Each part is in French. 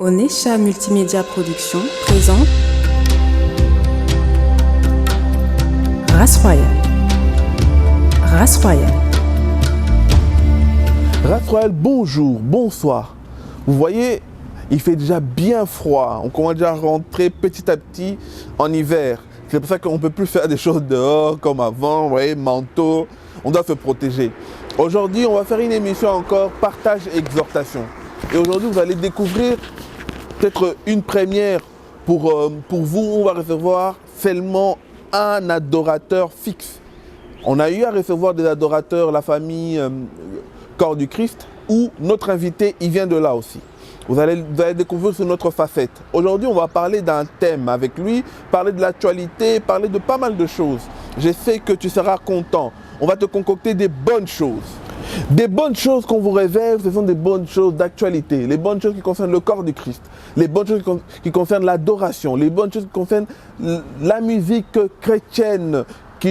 Onesha Multimédia Production présente Race Royale. Race Royale. Race Royale, bonjour, bonsoir. Vous voyez, il fait déjà bien froid. On commence déjà à rentrer petit à petit en hiver. C'est pour ça qu'on ne peut plus faire des choses dehors comme avant. Vous voyez, manteau, on doit se protéger. Aujourd'hui, on va faire une émission encore partage et exhortation. Et aujourd'hui, vous allez découvrir peut-être une première pour vous. On va recevoir seulement un adorateur fixe. On a eu à recevoir des adorateurs, la famille Corps du Christ, où notre invité, il vient de là aussi. Vous allez découvrir sur notre facette. Aujourd'hui, on va parler d'un thème avec lui, parler de l'actualité, parler de pas mal de choses. Je sais que tu seras content. On va te concocter des bonnes choses. Des bonnes choses qu'on vous révèle, ce sont des bonnes choses d'actualité, les bonnes choses qui concernent le corps du Christ, les bonnes choses qui concernent l'adoration, les bonnes choses qui concernent la musique chrétienne que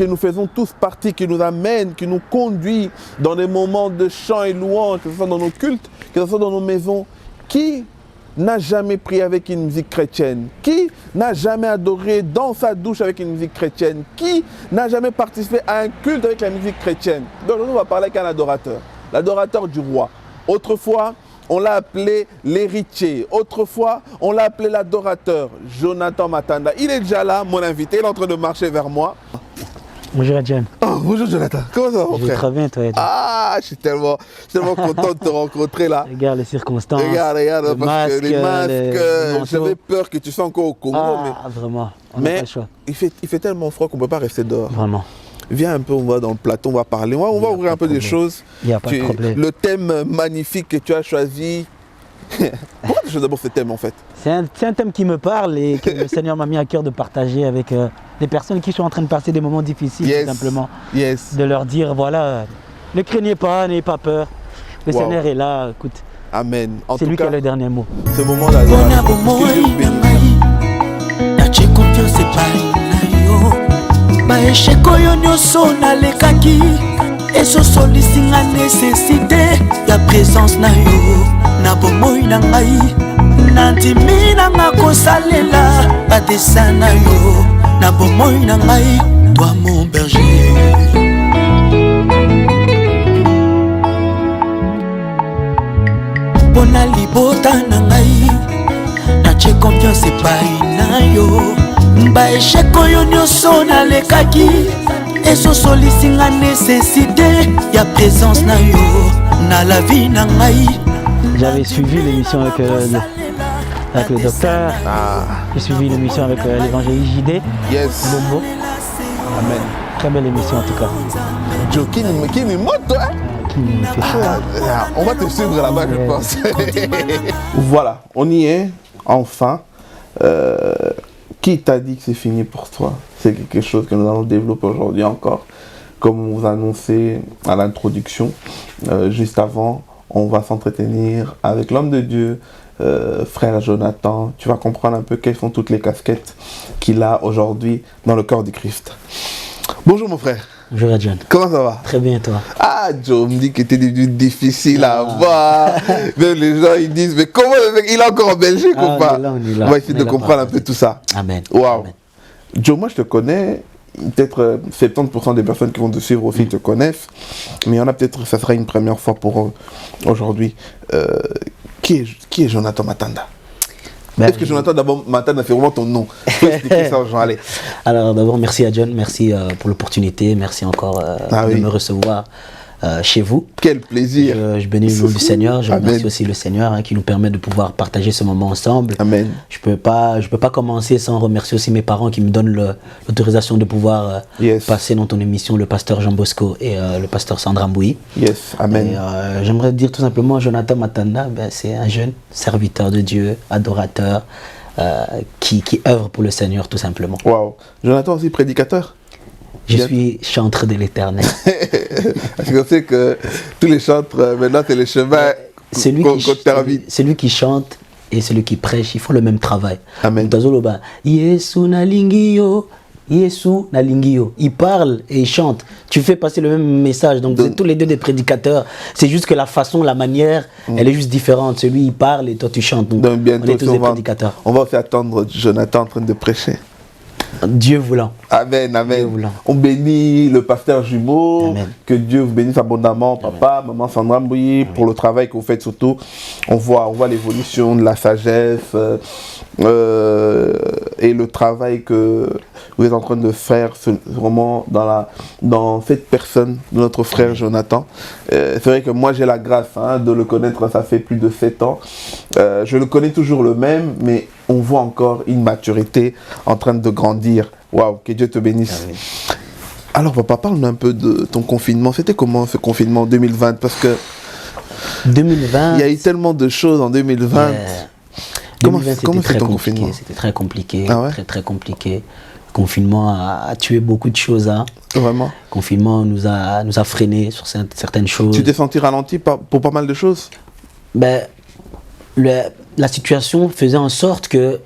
nous faisons tous partie, qui nous amène, qui nous conduit dans des moments de chant et louange, que ce soit dans nos cultes, que ce soit dans nos maisons. Qui n'a jamais prié avec une musique chrétienne? Qui n'a jamais adoré dans sa douche avec une musique chrétienne? Qui n'a jamais participé à un culte avec la musique chrétienne? Donc aujourd'hui, on va parler avec un adorateur, l'adorateur du roi. Autrefois, on l'a appelé l'héritier. Autrefois, on l'a appelé l'adorateur, Jonathan Matanda. Il est déjà là, mon invité, il est en train de marcher vers moi. Bonjour Adjan. Oh, bonjour Jonathan, comment ça va mon frère? Très bien toi Adjan. Ah, je suis tellement content de te rencontrer là. Regarde les circonstances. Regarde, parce que les masques, j'avais peur que tu sois encore au Congo. Ah, vraiment, on n'a pas le choix. Il fait tellement froid qu'on ne peut pas rester dehors. Vraiment. Viens un peu, on va dans le plateau, on va parler, on va ouvrir un peu des choses. Il n'y a pas de problème. Le thème magnifique que tu as choisi. Pourquoi tu as choisi d'abord ce thème en fait? C'est un thème qui me parle et que le Seigneur m'a mis à cœur de partager avec des personnes qui sont en train de passer des moments difficiles, tout simplement. De leur dire, voilà, ne craignez pas, n'ayez pas peur. Le Seigneur est là, écoute. Amen. C'est lui qui a le dernier mot. Ce moment-là, esosolisinga nécessité ya présence na yo na bomoi na ngai nandimi nanga kosalela badesa na yo na bomoi na ngai toi mon berger. Mpona libota na ngai natie confiance epai na yo baeshek oyo nyonso nalekaki esosolisinga nécessité ya présence na yo na la vie na ngai. J'avais suivi l'émission avec le docteur. J'ai suivi l'émission avec l'évangéliste JD. Yes. Bombo. Amen. Très belle émission en tout cas. Joe, qui nous monte toi? On va te suivre là-bas je pense. Voilà, on y est, enfin. Qui t'a dit que c'est fini pour toi? C'est quelque chose que nous allons développer aujourd'hui encore. Comme on vous a annoncé à l'introduction, juste avant, on va s'entretenir avec l'homme de Dieu, frère Jonathan. Tu vas comprendre un peu quelles sont toutes les casquettes qu'il a aujourd'hui dans le corps du Christ. Bonjour mon frère. Bonjour Adjan. Comment ça va? Très bien toi. Ah Joe me dit que t'es devenu difficile à voir. Même les gens ils disent mais comment le mec il est encore en Belgique ou pas? On va essayer de comprendre un peu tout ça. Amen. Waouh. Joe, moi je te connais, peut-être 70% des personnes qui vont te suivre aussi te connaissent, mais il y en a peut-être, ça sera une première fois pour aujourd'hui. Qui est Jonathan Matanda? Est-ce que Jonathan d'abord Matanda c'est vraiment ton nom? Tu peux expliquer ça aux gens, allez. Alors d'abord merci à John, merci pour l'opportunité, merci encore de me recevoir chez vous. Quel plaisir. Je bénis le nom du Seigneur, je remercie aussi le Seigneur qui nous permet de pouvoir partager ce moment ensemble. Amen. Je peux pas commencer sans remercier aussi mes parents qui me donnent l'autorisation de pouvoir passer dans ton émission, le pasteur Jean Bosco et le pasteur Sandra Mbouy. Yes, amen. J'aimerais dire tout simplement, Jonathan Matanda, c'est un jeune serviteur de Dieu, adorateur, qui œuvre pour le Seigneur tout simplement. Waouh. Jonathan aussi prédicateur? Je suis chantre de l'Éternel. Parce qu'on sait que tous les chantres, maintenant, c'est les chemins qu'on termine. Celui qui chante et celui qui prêche, ils font le même travail. Amen. Yesu nalingi yo Yesu Nalingio. Il parle et il chante. Tu fais passer le même message. Donc vous êtes tous les deux des prédicateurs. C'est juste que la façon, la manière, elle est juste différente. Celui il parle et toi tu chantes. Donc bientôt, on est tous des prédicateurs. On va aussi attendre Jonathan en train de prêcher. Dieu voulant. Amen, amen. Dieu voulant. On bénit le pasteur jumeau. Amen. Que Dieu vous bénisse abondamment, papa, maman Sandra Mbouyi, pour le travail que vous faites surtout. On voit l'évolution de la sagesse et le travail que vous êtes en train de faire vraiment dans cette personne de notre frère Jonathan. C'est vrai que moi j'ai la grâce de le connaître, ça fait plus de 7 ans. Je le connais toujours le même, mais on voit encore une maturité en train de grandir. Waouh, que Dieu te bénisse. Amen. Alors papa, parle-nous un peu de ton confinement. C'était comment ce confinement en 2020? Parce que 2020, il y a eu tellement de choses en 2020. Comment c'est ton confinement? C'était très compliqué, Ah ouais? très compliqué. Le confinement a tué beaucoup de choses. Vraiment? Le confinement nous a freinés sur certaines choses. Tu t'es senti ralenti pour pas mal de choses? La situation faisait en sorte que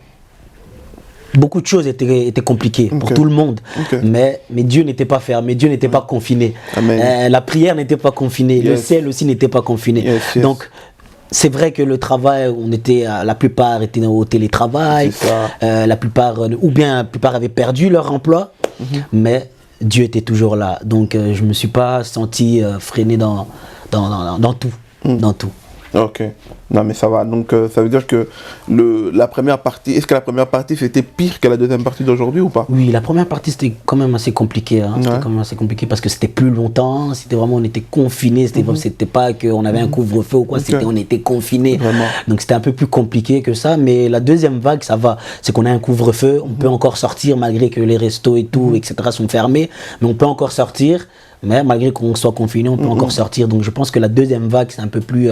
beaucoup de choses étaient compliquées pour tout le monde. Mais Dieu n'était pas fermé, Dieu n'était pas confiné. La prière n'était pas confinée, le ciel aussi n'était pas confiné. Donc, c'est vrai que le travail, la plupart étaient au télétravail, la plupart avaient perdu leur emploi, mais Dieu était toujours là. Donc, je ne me suis pas senti freiné dans tout. Dans tout. Ok, non mais ça va, donc ça veut dire que la première partie, est-ce que la première partie c'était pire que la deuxième partie d'aujourd'hui ou pas? Oui, la première partie c'était quand même assez compliqué, c'était quand même assez compliqué parce que c'était plus longtemps, c'était vraiment, on était confinés, c'était pas qu'on avait un couvre-feu ou quoi, on était confinés, donc c'était un peu plus compliqué que ça, mais la deuxième vague ça va, c'est qu'on a un couvre-feu, on peut encore sortir malgré que les restos et tout, etc. sont fermés, mais on peut encore sortir. Mais malgré qu'on soit confiné, on peut encore sortir. Donc je pense que la deuxième vague, c'est un peu plus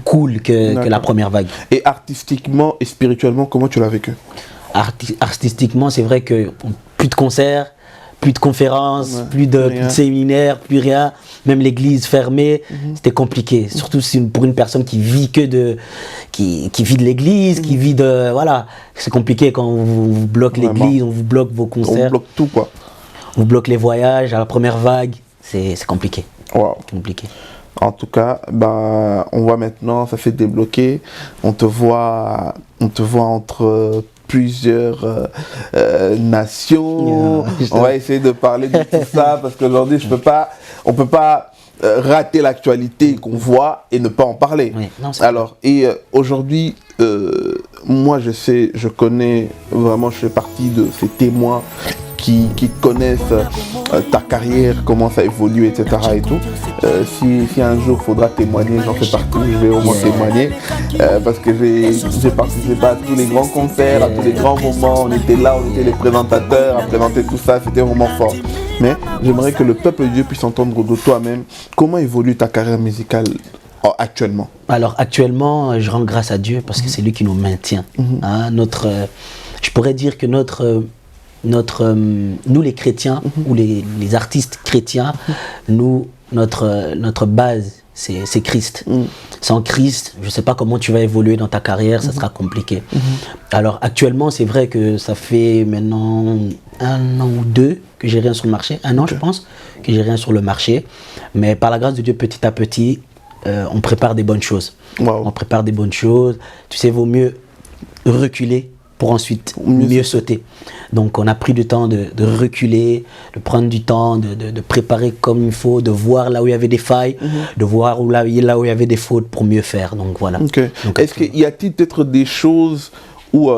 cool que la première vague. Et artistiquement et spirituellement, comment tu l'as vécu? Artistiquement, c'est vrai que plus de concerts, plus de conférences, plus de séminaires, plus rien. Même l'église fermée, c'était compliqué. Surtout pour une personne qui vit qui vit de l'église, qui vit de... Voilà, c'est compliqué quand on vous bloque l'église, on vous bloque vos concerts. On bloque tout quoi. On bloque les voyages à la première vague, c'est compliqué. Wow. Compliqué. En tout cas, on voit maintenant, ça s'est débloqué. On te voit entre plusieurs nations. On va essayer de parler de tout ça parce qu'aujourd'hui, on peut pas rater l'actualité qu'on voit et ne pas en parler. Oui. Non, alors, aujourd'hui, moi je connais vraiment, je fais partie de ces témoins qui connaissent ta carrière, comment ça évolue, etc. et tout. Si un jour il faudra témoigner, j'en fais partie, je vais au moins témoigner parce que j'ai participé à tous les grands concerts, à tous les grands moments, on était là, on était les présentateurs à présenter tout ça, c'était vraiment fort. Mais j'aimerais que le peuple de Dieu puisse entendre de toi-même comment évolue ta carrière musicale actuellement. Alors actuellement, je rends grâce à Dieu parce que c'est lui qui nous maintient. Je pourrais dire que nous les chrétiens ou les artistes chrétiens, notre base c'est Christ. Sans Christ, je ne sais pas comment tu vas évoluer dans ta carrière, ça sera compliqué. Alors actuellement, c'est vrai que ça fait maintenant 1 an ou 2 que j'ai rien sur le marché, 1 an je pense que j'ai rien sur le marché, mais par la grâce de Dieu, petit à petit, on prépare des bonnes choses. On prépare des bonnes choses. Tu sais, vaut mieux reculer pour ensuite mieux sauter. Donc on a pris du temps de reculer, de prendre du temps, de préparer comme il faut, de voir là où il y avait des failles, de voir là où il y avait des fautes pour mieux faire. Donc voilà. Okay. Est-ce qu'il y a-t-il peut-être des choses où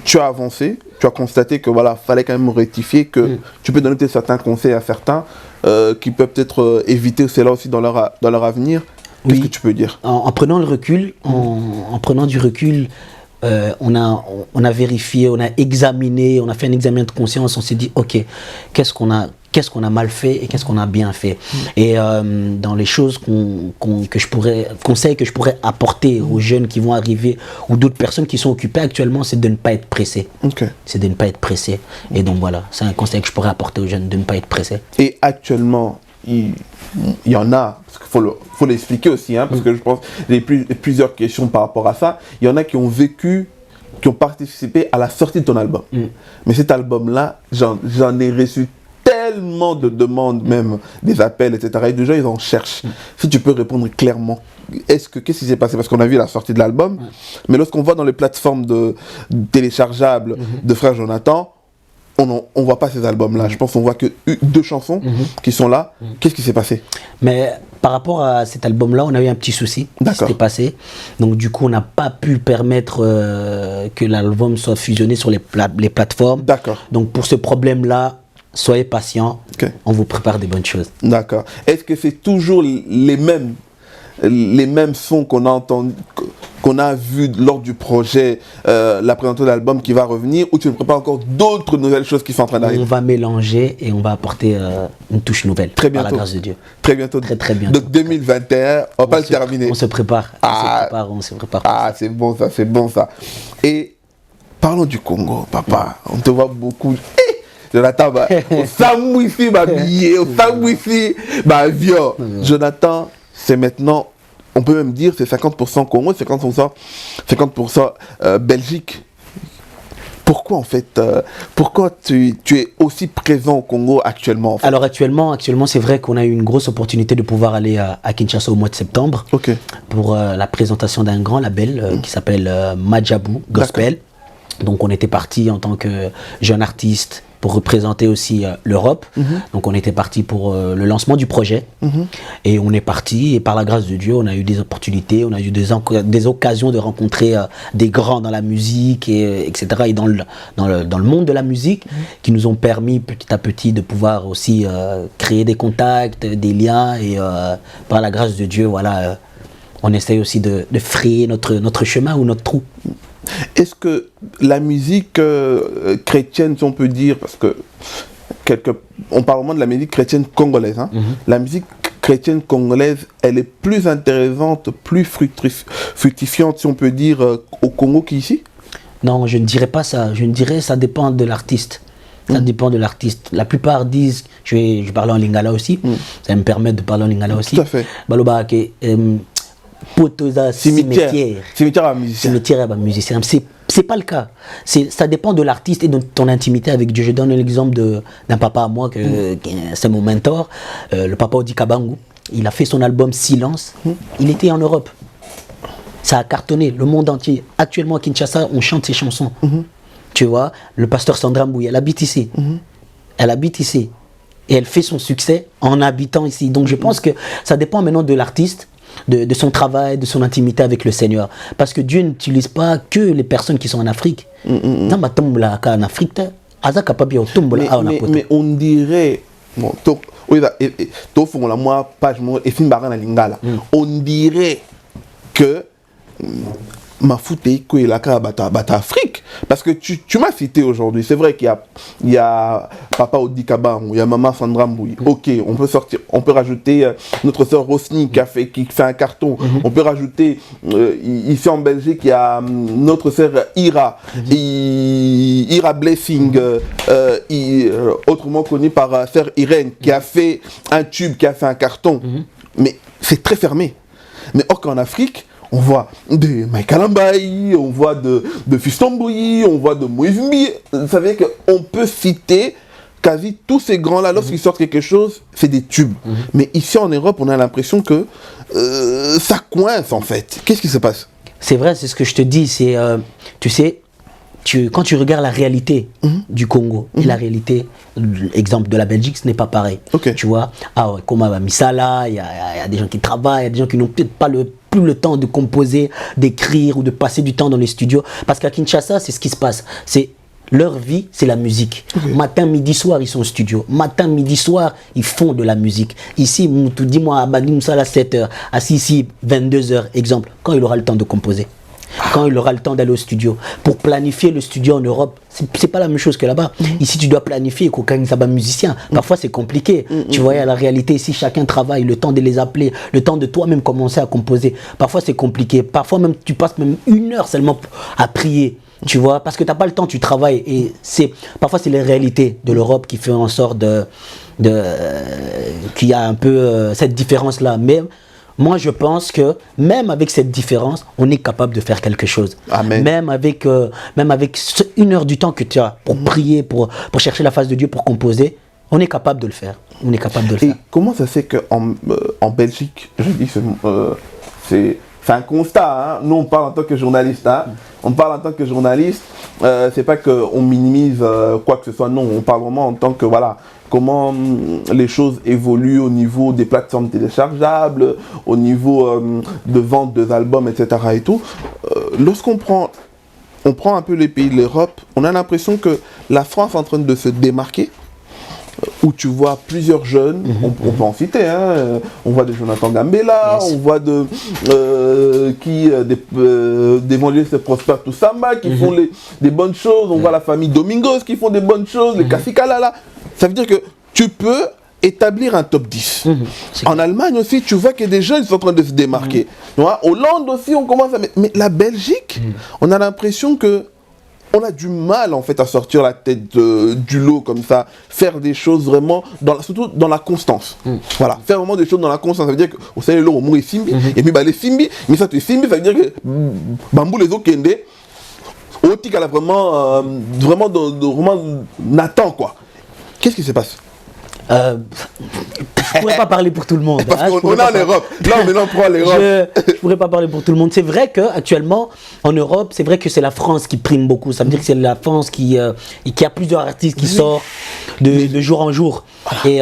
tu as avancé, tu as constaté que voilà, fallait quand même rectifier, que tu peux donner certains conseils à certains qui peuvent peut-être éviter cela aussi dans leur avenir? Qu'est-ce que tu peux dire? En prenant le recul, en prenant du recul, on a vérifié, on a examiné, on a fait un examen de conscience, on s'est dit ok, qu'est-ce qu'on a mal fait et qu'est-ce qu'on a bien fait. Et dans les choses conseils que je pourrais apporter aux jeunes qui vont arriver ou d'autres personnes qui sont occupées actuellement, c'est de ne pas être pressé. C'est de ne pas être pressé. Et donc voilà, c'est un conseil que je pourrais apporter aux jeunes, de ne pas être pressé. Et actuellement, il y en a, parce qu'il faut l'expliquer aussi, parce que je pense qu'il y a plusieurs questions par rapport à ça. Il y en a qui ont vécu qui ont participé à la sortie de ton album. Mais cet album-là, j'en ai reçu tellement de demandes, même des appels, etc. Et déjà, ils en cherchent. Si tu peux répondre clairement, qu'est-ce qui s'est passé? Parce qu'on a vu la sortie de l'album, mais lorsqu'on voit dans les plateformes téléchargeables de Frère Jonathan, on ne voit pas ces albums-là. Je pense qu'on voit que 2 chansons qui sont là. Qu'est-ce qui s'est passé? Mais par rapport à cet album-là, on a eu un petit souci qui s'était passé. Donc du coup, on n'a pas pu permettre que l'album soit fusionné sur les plateformes. D'accord. Donc pour ce problème-là, soyez patients. On vous prépare des bonnes choses. D'accord. Est-ce que c'est toujours les mêmes sons qu'on a entendus, qu'on a vus lors du projet, la présentation de l'album qui va revenir, ou tu ne prépares encore d'autres nouvelles choses qui sont en train d'arriver? On va mélanger et on va apporter une touche nouvelle. Très bientôt. Par la grâce de Dieu. Très bientôt. Très bientôt. Donc 2021, on va pas le terminer. On se prépare. On se prépare. Ah, c'est bon ça. Et parlons du Congo, papa. On te voit beaucoup. Jonathan, au Samou ici, ma billet, au Samou ici, ma avion. Jonathan, c'est maintenant, on peut même dire, c'est 50% Congo, 50% Belgique. Pourquoi en fait, pourquoi tu es aussi présent au Congo actuellement en fait? Alors actuellement c'est vrai qu'on a eu une grosse opportunité de pouvoir aller à Kinshasa au mois de septembre pour la présentation d'un grand label qui s'appelle Madjabou Gospel. Donc on était parti en tant que jeune artiste pour représenter aussi l'Europe. Donc on était parti pour le lancement du projet. Et on est parti, et par la grâce de Dieu, on a eu des opportunités, on a eu des occasions de rencontrer des grands dans la musique, etc. Et dans le monde de la musique, qui nous ont permis petit à petit de pouvoir aussi créer des contacts, des liens. Et par la grâce de Dieu, voilà, on essaye aussi de frayer notre chemin ou notre trou. Est-ce que la musique chrétienne, si on peut dire, parce que on parle vraiment de la musique chrétienne congolaise, la musique chrétienne congolaise, elle est plus intéressante, plus fructifiante, si on peut dire, au Congo qu'ici? Non, je ne dirais pas ça. Je ne dirais ça dépend de l'artiste. Ça dépend de l'artiste. La plupart disent, je parle en lingala aussi, ça me permet de parler en lingala aussi. Tout à fait. Baloba, cimetière à musicien. Cimetière à musicien. C'est pas le cas. Ça dépend de l'artiste et de ton intimité avec Dieu. Je donne l'exemple d'un papa à moi, c'est mon mentor, le papa Odi Kabangu. Il a fait son album Silence. Il était en Europe. Ça a cartonné, le monde entier. Actuellement à Kinshasa, on chante ses chansons. Tu vois, le pasteur Sandra Mbouy, elle habite ici. Elle habite ici. Et elle fait son succès en habitant ici. Donc je pense que ça dépend maintenant de l'artiste, de son travail, de son intimité avec le Seigneur. Parce que Dieu n'utilise pas que les personnes qui sont en Afrique. Mais on dirait... Bon, on dirait que Mafuteiko et la Bata Afrique. Parce que tu m'as cité aujourd'hui, c'est vrai qu'il y a Papa Odi Kabang, il y a Maman Sandra Mbouy. Ok, on peut rajouter notre sœur Rosny qui fait un carton. On peut rajouter ici en Belgique, il y a notre sœur Ira, Ira Blessing, autrement connue par sœur Irène, qui a fait un tube, qui a fait un carton. Mais c'est très fermé. Mais or qu'en Afrique, on voit de Michael Ambaï, on voit de Fiston Mbouyi, on voit de Moïse Mbi. Vous savez qu'on peut citer quasi tous ces grands-là, lorsqu'ils sortent quelque chose, c'est des tubes. Mais ici en Europe, on a l'impression que ça coince en fait. Qu'est-ce qui se passe? C'est vrai, c'est ce que je te dis. C'est, tu sais, quand tu regardes la réalité du Congo et la réalité, exemple de la Belgique, ce n'est pas pareil. Tu vois, comme à Misala, il y a des gens qui travaillent, il y a des gens qui n'ont peut-être pas plus le temps de composer, d'écrire ou de passer du temps dans les studios. Parce qu'à Kinshasa, c'est ce qui se passe. C'est leur vie, c'est la musique. Matin, midi, soir, ils sont au studio. Matin, midi, soir, ils font de la musique. Ici, dis-moi, à Bagni Moussala, 7h, à Sissi, 22h, exemple, quand il aura le temps de composer. Quand il aura le temps d'aller au studio. Pour planifier le studio en Europe, c'est pas la même chose que là-bas. Ici, tu dois planifier qu'aucun musicien. Parfois, c'est compliqué. Tu vois, à la réalité, ici, chacun travaille, le temps de les appeler, le temps de toi-même commencer à composer. Parfois, c'est compliqué. Parfois, même, tu passes même 1 heure seulement à prier. Tu vois, parce que tu n'as pas le temps, tu travailles. Et parfois, c'est les réalités de l'Europe qui fait en sorte qu'il y a un peu cette différence-là. Mais moi je pense que même avec cette différence, on est capable de faire quelque chose. Amen. Même avec 1 heure du temps que tu as pour prier, pour chercher la face de Dieu, pour composer, on est capable de le faire. On est capable de le faire. Et comment ça se fait qu'en Belgique, je dis c'est un constat, hein. Nous on parle en tant que journaliste, hein. On parle en tant que journaliste, c'est pas qu'on minimise quoi que ce soit, non, on parle vraiment en tant que, voilà, comment les choses évoluent au niveau des plateformes téléchargeables, au niveau de vente des albums, etc. et tout. Lorsqu'on prend un peu les pays de l'Europe, on a l'impression que la France est en train de se démarquer, où tu vois plusieurs jeunes, on peut en citer, hein, on voit de Jonathan Gambella, on voit d'évangélistes Prosper Toussamba qui font des bonnes choses, on voit la famille Domingos qui font des bonnes choses, les Kafikalala. Ça veut dire que tu peux établir un top 10. En Allemagne aussi, tu vois que des jeunes sont en train de se démarquer. Hollande aussi, on commence à... Mais la Belgique, on a l'impression que on a du mal en fait à sortir la tête du lot comme ça, faire des choses vraiment, surtout dans la constance. Voilà, faire vraiment des choses dans la constance, ça veut dire que au sein de l'eau, au moins Fimbi, et puis les Fimbi, mais ça tu Fimbi, ça veut dire que Bambou les autres Kende, Oti qu'elle a vraiment Nathan quoi. Qu'est-ce qui se passe? Je pourrais pas parler pour tout le monde. Parce qu'on est en Europe. Là, maintenant, on prend l'Europe. Je pourrais pas parler pour tout le monde. C'est vrai qu'actuellement, en Europe, c'est vrai que c'est la France qui prime beaucoup. Ça veut dire que c'est la France qui a plusieurs artistes qui sortent de jour en jour. Et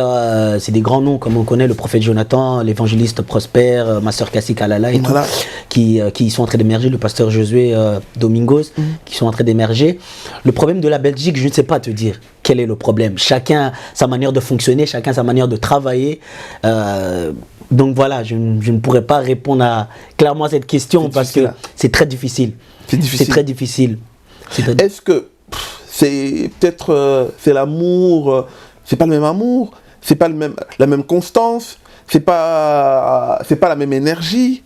c'est des grands noms, comme on connaît le prophète Jonathan, l'évangéliste Prosper, ma sœur Cassie Kalala et tout, qui sont en train d'émerger, le pasteur Josué Domingos, qui sont en train d'émerger. Le problème de la Belgique, je ne sais pas te dire quel est le problème. Chacun sa manière de fonctionner, chacun sa manière de travailler. Donc voilà, je ne pourrais pas répondre clairement à cette question parce que c'est très difficile. C'est très difficile. Est-ce que c'est peut-être c'est l'amour, c'est pas le même amour, c'est pas la même constance, c'est pas la même énergie?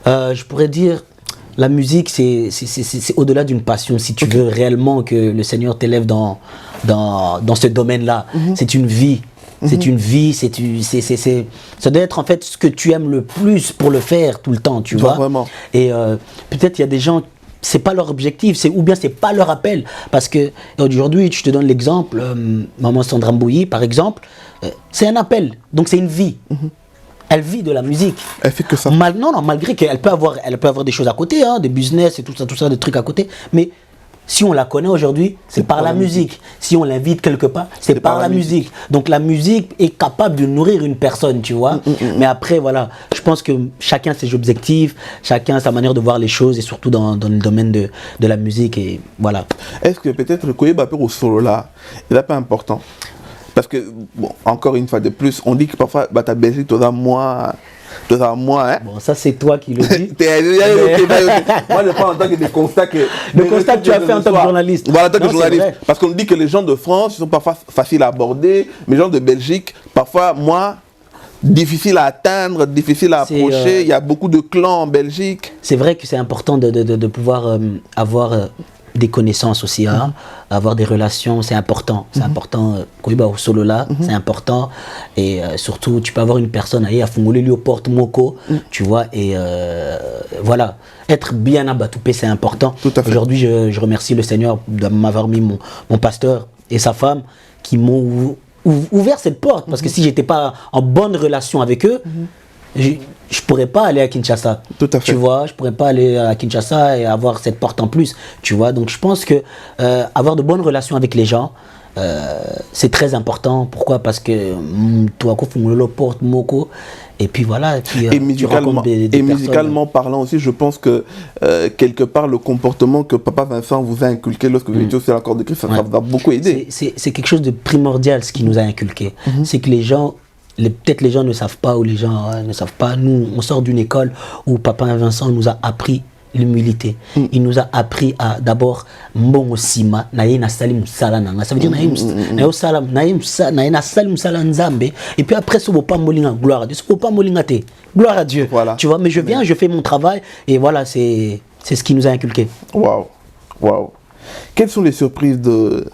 Je pourrais dire la musique c'est au-delà d'une passion. Si tu veux réellement que le Seigneur t'élève dans ce domaine-là, c'est une vie. C'est une vie, ça doit être en fait ce que tu aimes le plus pour le faire tout le temps, tu vois. Vraiment. Et peut-être il y a des gens, c'est pas leur objectif, ou bien c'est pas leur appel. Parce que aujourd'hui, je te donne l'exemple, Maman Sandra Mbouyi par exemple, c'est un appel, donc c'est une vie. Elle vit de la musique. Elle fait que ça. Malgré qu'elle peut avoir des choses à côté, hein, des business et tout ça, des trucs à côté, mais si on la connaît aujourd'hui, c'est par la musique. Si on l'invite quelque part, c'est par la musique. Donc la musique est capable de nourrir une personne, tu vois. Mais après, voilà, je pense que chacun ses objectifs, chacun sa manière de voir les choses, et surtout dans le domaine de la musique. Et voilà. Est-ce que peut-être le Koye Bapé au solo là, il n'est pas important? Parce que, bon, encore une fois de plus, on dit que parfois, ta Belgique, tu as moins, hein. Bon, ça c'est toi qui le dis. Moi, je prends en tant que des constats que... Le constat que tu as fait en tant que journaliste. Voilà, en tant que journaliste. Parce qu'on dit que les gens de France, ils sont parfois faciles à aborder, mais les gens de Belgique, parfois, difficile à atteindre, difficile à approcher. Il y a beaucoup de clans en Belgique. C'est vrai que c'est important de pouvoir avoir... des connaissances aussi, hein, avoir des relations, c'est important. C'est important, Koiba au solo là, c'est important. Et surtout, tu peux avoir une personne à Fongoulé, lui au porte Moko, tu vois, et voilà. Être bien abattoupé, c'est important. Aujourd'hui, je remercie le Seigneur de m'avoir mis mon pasteur et sa femme qui m'ont ouvert cette porte. Parce que si j'étais pas en bonne relation avec eux, je pourrais pas aller à Kinshasa. Tout à fait. Tu vois, je pourrais pas aller à Kinshasa et avoir cette porte en plus. Tu vois, donc je pense que avoir de bonnes relations avec les gens, c'est très important. Pourquoi? Parce que toi, le porte Moko. Et puis voilà. Et, puis, et musicalement parlant aussi, je pense que quelque part le comportement que Papa Vincent vous a inculqué lorsque vous étiez aussi à l'accord de Christ, ça va beaucoup aider. C'est quelque chose de primordial ce qu'il nous a inculqué. C'est que les gens, peut-être les gens ne savent pas, ou les gens ne savent pas. Nous, on sort d'une école où Papa Vincent nous a appris l'humilité. Il nous a appris à d'abord mbongo sima na ye na salim sala nanga. Ça veut dire na salim sala nzambe. Et puis après ce pas molinga gloire à Dieu. Ce pas molinga te gloire à Dieu. Voilà. Tu vois, mais je viens, je fais mon travail et voilà, c'est ce qui nous a inculqué. Waouh. Quelles sont les surprises de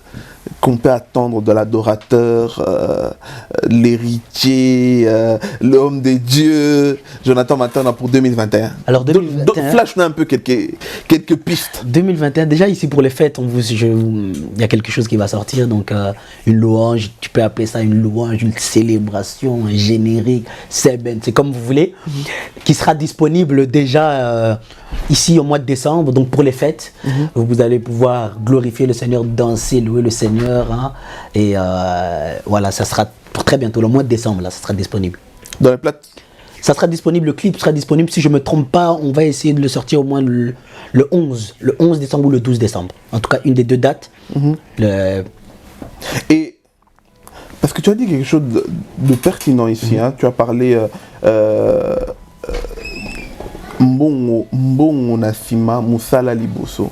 qu'on peut attendre de l'adorateur, l'héritier, l'homme des dieux, Jonathan Matana pour 2021? Alors 2021, flash-nous un peu quelques pistes. 2021, déjà ici pour les fêtes, il y a quelque chose qui va sortir, donc une louange, tu peux appeler ça une louange, une célébration, un générique, c'est comme vous voulez, qui sera disponible déjà ici au mois de décembre, donc pour les fêtes, vous allez pouvoir glorifier le Seigneur, danser, louer le Seigneur, hein, et voilà, ça sera pour très bientôt, le mois de décembre, là, ça sera disponible. Dans les plates. Ça sera disponible, le clip sera disponible, si je ne me trompe pas, on va essayer de le sortir au moins le 11 décembre ou le 12 décembre. En tout cas, une des deux dates. Et parce que tu as dit quelque chose de pertinent ici, hein, tu as parlé Mbongo Nasima Moussala Liboso.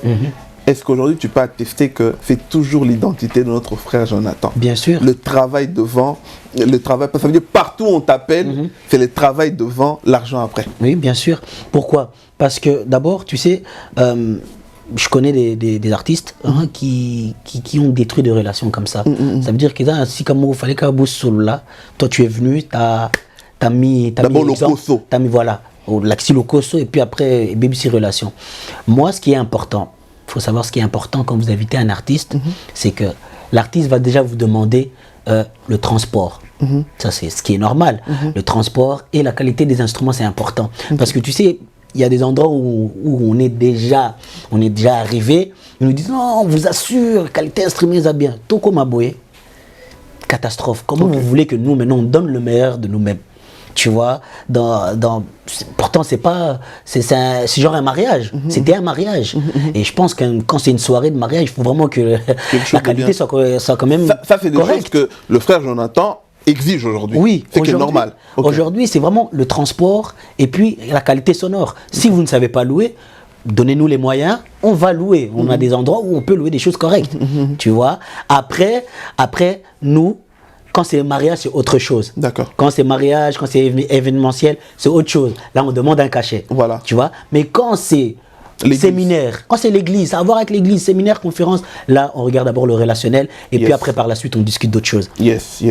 Est-ce qu'aujourd'hui tu peux attester que c'est toujours l'identité de notre frère Jonathan? Bien sûr. Le travail devant, parce que ça veut dire partout où on t'appelle, c'est le travail devant, l'argent après. Oui, bien sûr. Pourquoi? Parce que d'abord, tu sais, je connais des artistes qui ont détruit des relations comme ça. Ça veut dire que si comme il fallait qu'à là, toi tu es venu, t'as mis d'abord le coso. T'as mis voilà, l'axi le coso et puis après BBC relation. Moi, ce qui est important, il faut savoir ce qui est important quand vous invitez un artiste, c'est que l'artiste va déjà vous demander le transport. Ça, c'est ce qui est normal. Le transport et la qualité des instruments, c'est important. Parce que tu sais, il y a des endroits où on est déjà arrivé. Ils nous disent non, on vous assure, qualité instrument, ça bien. Tout comme à Boé, catastrophe. Comment vous voulez que nous, maintenant, on donne le meilleur de nous-mêmes? Tu vois, pourtant c'est genre un mariage, c'était un mariage. Et je pense que quand c'est une soirée de mariage, il faut vraiment que la qualité soit quand même ça c'est des choses que le frère Jonathan exige aujourd'hui. Oui, c'est normal. Aujourd'hui, c'est vraiment le transport et puis la qualité sonore. Si vous ne savez pas louer, donnez-nous les moyens, on va louer. On a des endroits où on peut louer des choses correctes. Tu vois, après nous, quand c'est mariage, c'est autre chose. D'accord. Quand c'est mariage, quand c'est événementiel, c'est autre chose. Là, on demande un cachet. Voilà. Tu vois. Mais quand c'est séminaire, quand c'est l'église, à voir avec l'église, séminaire, conférence, là, on regarde d'abord le relationnel et puis après, par la suite, on discute d'autres choses. Yes.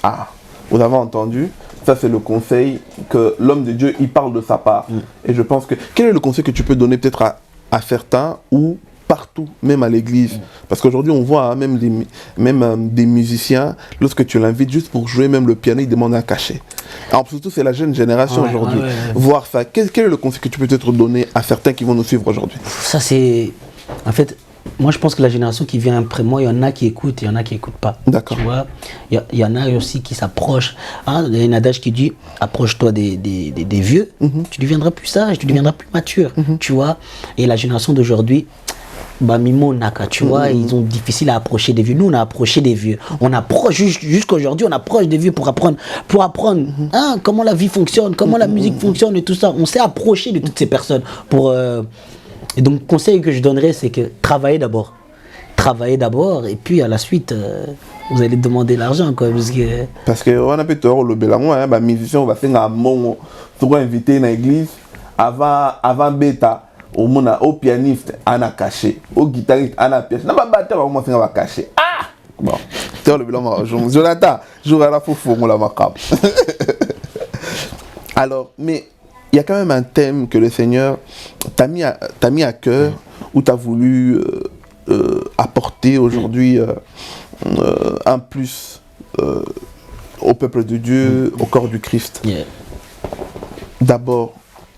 Ah, vous avez entendu? Ça, c'est le conseil que l'homme de Dieu, il parle de sa part. Et je pense que... Quel est le conseil que tu peux donner peut-être à certains ou partout, même à l'église? Parce qu'aujourd'hui, on voit même des musiciens, lorsque tu l'invites juste pour jouer même le piano, ils demandent un cachet. Alors surtout, c'est la jeune génération aujourd'hui. Voir ça, quel est le conseil que tu peux peut-être donner à certains qui vont nous suivre aujourd'hui? Ça, c'est... En fait, moi, je pense que la génération qui vient après moi, il y en a qui écoutent, il y en a qui n'écoutent pas. D'accord. Tu vois, il y en a aussi qui s'approchent. Il y a un adage qui dit, approche-toi des vieux, tu deviendras plus sage, tu deviendras plus mature. Tu vois, et la génération d'aujourd'hui... Mimo Naka, tu vois, ils sont difficiles à approcher des vieux. Nous, on a approché des vieux. On approche, jusqu'aujourd'hui, on approche des vieux pour apprendre comment la vie fonctionne, comment la musique fonctionne et tout ça. On s'est approché de toutes ces personnes. Et donc, le conseil que je donnerais, c'est que travaillez d'abord. Travaillez d'abord et puis à la suite, vous allez demander l'argent. Parce que on a peut-être le bélamon, les musiciens, on va faire un moment pour inviter dans l'église avant bêta. Au pianiste, on a caché. Au guitariste, on a pièce. On va battre, on va cacher. Ah! Bon. C'est le bilan. Jonathan, je vais à la faux, on la macabre. Alors, mais il y a quand même un thème que le Seigneur t'a mis à cœur, où tu as voulu apporter aujourd'hui un plus au peuple de Dieu, au corps du Christ. D'abord,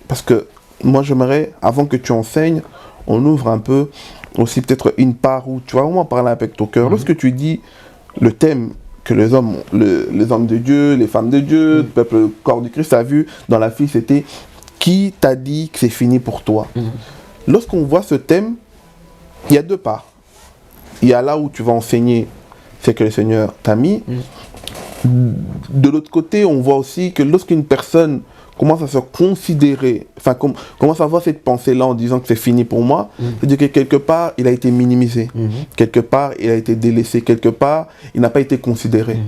parce que moi, j'aimerais, avant que tu enseignes, on ouvre un peu aussi peut-être une part où tu vas vraiment parler avec ton cœur. Lorsque tu dis le thème que les hommes de Dieu, les femmes de Dieu, le peuple, le corps du Christ a vu dans la fille, c'était qui t'a dit que c'est fini pour toi. Lorsqu'on voit ce thème, il y a deux parts. Il y a là où tu vas enseigner ce que le Seigneur t'a mis. De l'autre côté, on voit aussi que lorsqu'une personne commence à se considérer, enfin commence à avoir cette pensée-là en disant que c'est fini pour moi, c'est-à-dire que quelque part, il a été minimisé, quelque part, il a été délaissé, quelque part, il n'a pas été considéré.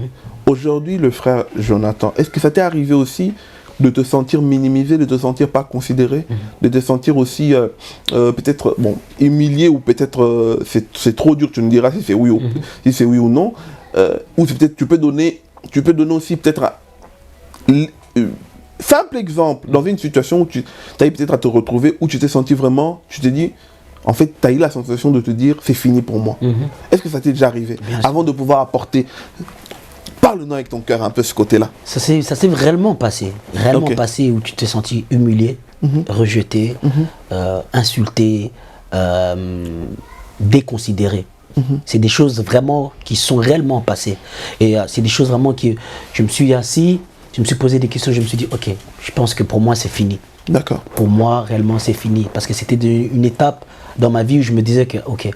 Aujourd'hui, le frère Jonathan, est-ce que ça t'est arrivé aussi de te sentir minimisé, de te sentir pas considéré, de te sentir aussi peut-être humilié ou peut-être c'est trop dur, tu me diras si c'est oui ou non, ou c'est peut-être tu peux donner aussi peut-être simple exemple dans une situation où tu as eu peut-être à te retrouver où tu t'es senti vraiment, tu t'es dit en fait tu as eu la sensation de te dire c'est fini pour moi. Est-ce que ça t'est déjà arrivé avant de pouvoir apporter? Parle-nous avec ton cœur un peu ce côté-là. Ça s'est réellement passé. Passé où tu t'es senti humilié, rejeté, insulté, déconsidéré. C'est des choses vraiment qui sont réellement passées. Et c'est des choses vraiment que je me suis assis, je me suis posé des questions, je me suis dit, ok, je pense que pour moi c'est fini. D'accord. Pour moi, réellement c'est fini. Parce que c'était une étape dans ma vie où je me disais que, ok,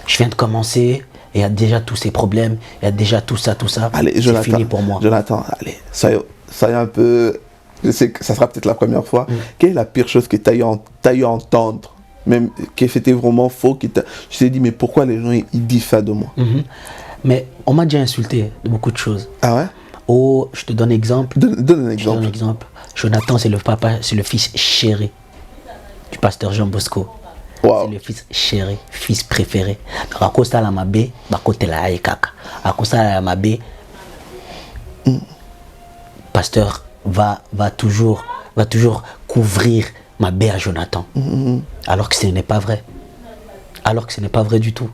je viens de commencer. Il y a déjà tous ces problèmes, il y a déjà tout ça. Allez, c'est fini pour moi. Jonathan, allez, soyez un peu... Je sais que ça sera peut-être la première fois. Quelle est la pire chose que tu as eu à entendre, même que c'était vraiment faux, tu t'es dit, mais pourquoi les gens ils disent ça de moi? Mais on m'a déjà insulté de beaucoup de choses. Ah ouais? Oh, je te donne un exemple. Donne un exemple. Jonathan, c'est le papa, c'est le fils chéri du pasteur Jean Bosco. Wow. C'est le fils chéri, fils préféré. Donc à cause de la mabé, à côté la kaka. À cause de la mabé, pasteur va toujours couvrir mabé à Jonathan. Alors que ce n'est pas vrai. Alors que ce n'est pas vrai du tout.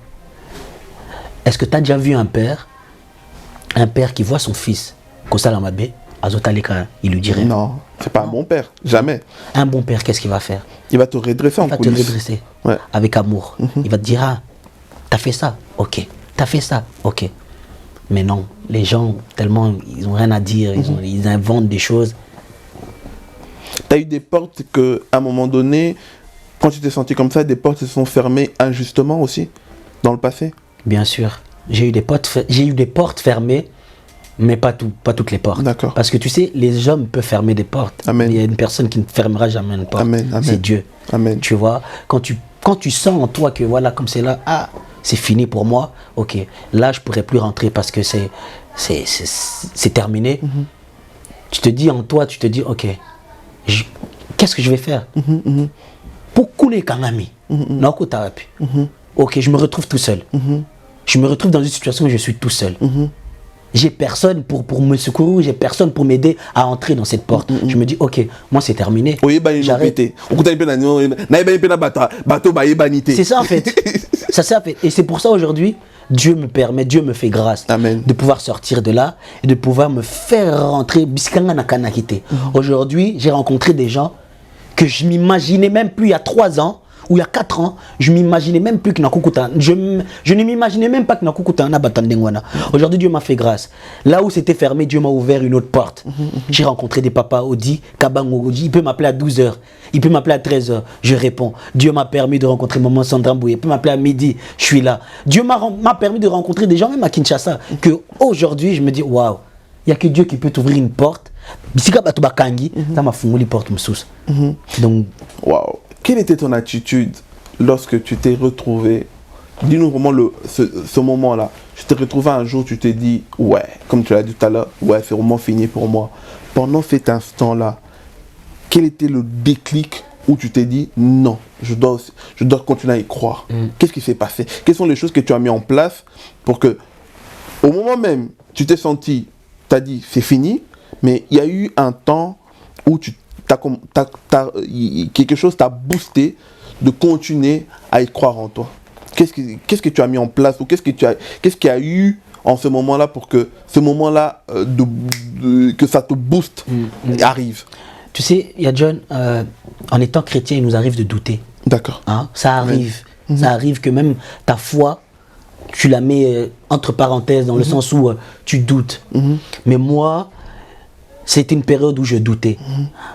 Est-ce que tu as déjà vu un père qui voit son fils comme ça la mabé, Azotaleka, il lui dirait? Non, c'est pas un bon père, jamais. Un bon père, qu'est-ce qu'il va faire? Il va te redresser en coulisses. Il va te redresser, ouais. Avec amour. Il va te dire, ah, t'as fait ça, ok. T'as fait ça, ok. Mais non, les gens, tellement, ils ont rien à dire, ils inventent des choses. T'as eu des portes que, à un moment donné, quand tu t'es senti comme ça, des portes se sont fermées injustement aussi, dans le passé? Bien sûr. J'ai eu des portes fermées, mais pas toutes les portes. D'accord. Parce que tu sais, les hommes peuvent fermer des portes. Amen. Il y a une personne qui ne fermera jamais une porte. Amen. C'est Dieu. Amen. Tu vois, quand tu sens en toi que voilà, comme c'est là, ah, c'est fini pour moi, ok, là je pourrais plus rentrer parce que c'est terminé. Tu te dis en toi, ok, qu'est-ce que je vais faire? Pour les kanami, ok, je me retrouve tout seul. Je me retrouve dans une situation où je suis tout seul. J'ai personne pour me secourir, j'ai personne pour m'aider à entrer dans cette porte. Je me dis, ok, moi c'est terminé. J'arrête. C'est ça en fait. Et c'est pour ça aujourd'hui, Dieu me fait grâce. Amen. De pouvoir sortir de là et de pouvoir me faire rentrer. Aujourd'hui, j'ai rencontré des gens que je m'imaginais même plus il y a 3 ans. Ou il y a 4 ans, je m'imaginais même plus que Nakukuta. Je ne m'imaginais même pas que Nakukuta na batandengwana. Aujourd'hui, Dieu m'a fait grâce. Là où c'était fermé, Dieu m'a ouvert une autre porte. J'ai rencontré des papas Odi, Kabango Odi. Il peut m'appeler à 12h, il peut m'appeler à 13h, je réponds. Dieu m'a permis de rencontrer Maman Sandra Mbouye. Il peut m'appeler à midi, je suis là. Dieu m'a permis de rencontrer des gens, même à Kinshasa, que aujourd'hui, je me dis, waouh, il n'y a que Dieu qui peut t'ouvrir une porte. Bisika Batubakangi, ça m'a fumé les portes, Donc, waouh. Quelle était ton attitude lorsque tu t'es retrouvé? Dis-nous vraiment ce moment-là. Tu t'es retrouvé un jour, tu t'es dit, ouais, comme tu l'as dit tout à l'heure, ouais, c'est vraiment fini pour moi. Pendant cet instant-là, quel était le déclic où tu t'es dit, non, je dois continuer à y croire? Qu'est-ce qui s'est passé? Quelles sont les choses que tu as mis en place pour que, au moment même, tu t'es senti, tu as dit, c'est fini, mais il y a eu un temps où quelque chose t'a boosté de continuer à y croire en toi? Qu'est-ce que tu as mis en place ou qu'est-ce qu'il y a eu en ce moment-là pour que ce moment-là que ça te booste arrive? Tu sais, il y a John, en étant chrétien, il nous arrive de douter. D'accord. Hein? Ça arrive. Ça arrive que même ta foi, tu la mets entre parenthèses dans le sens où tu doutes. Mais moi, c'était une période où je doutais.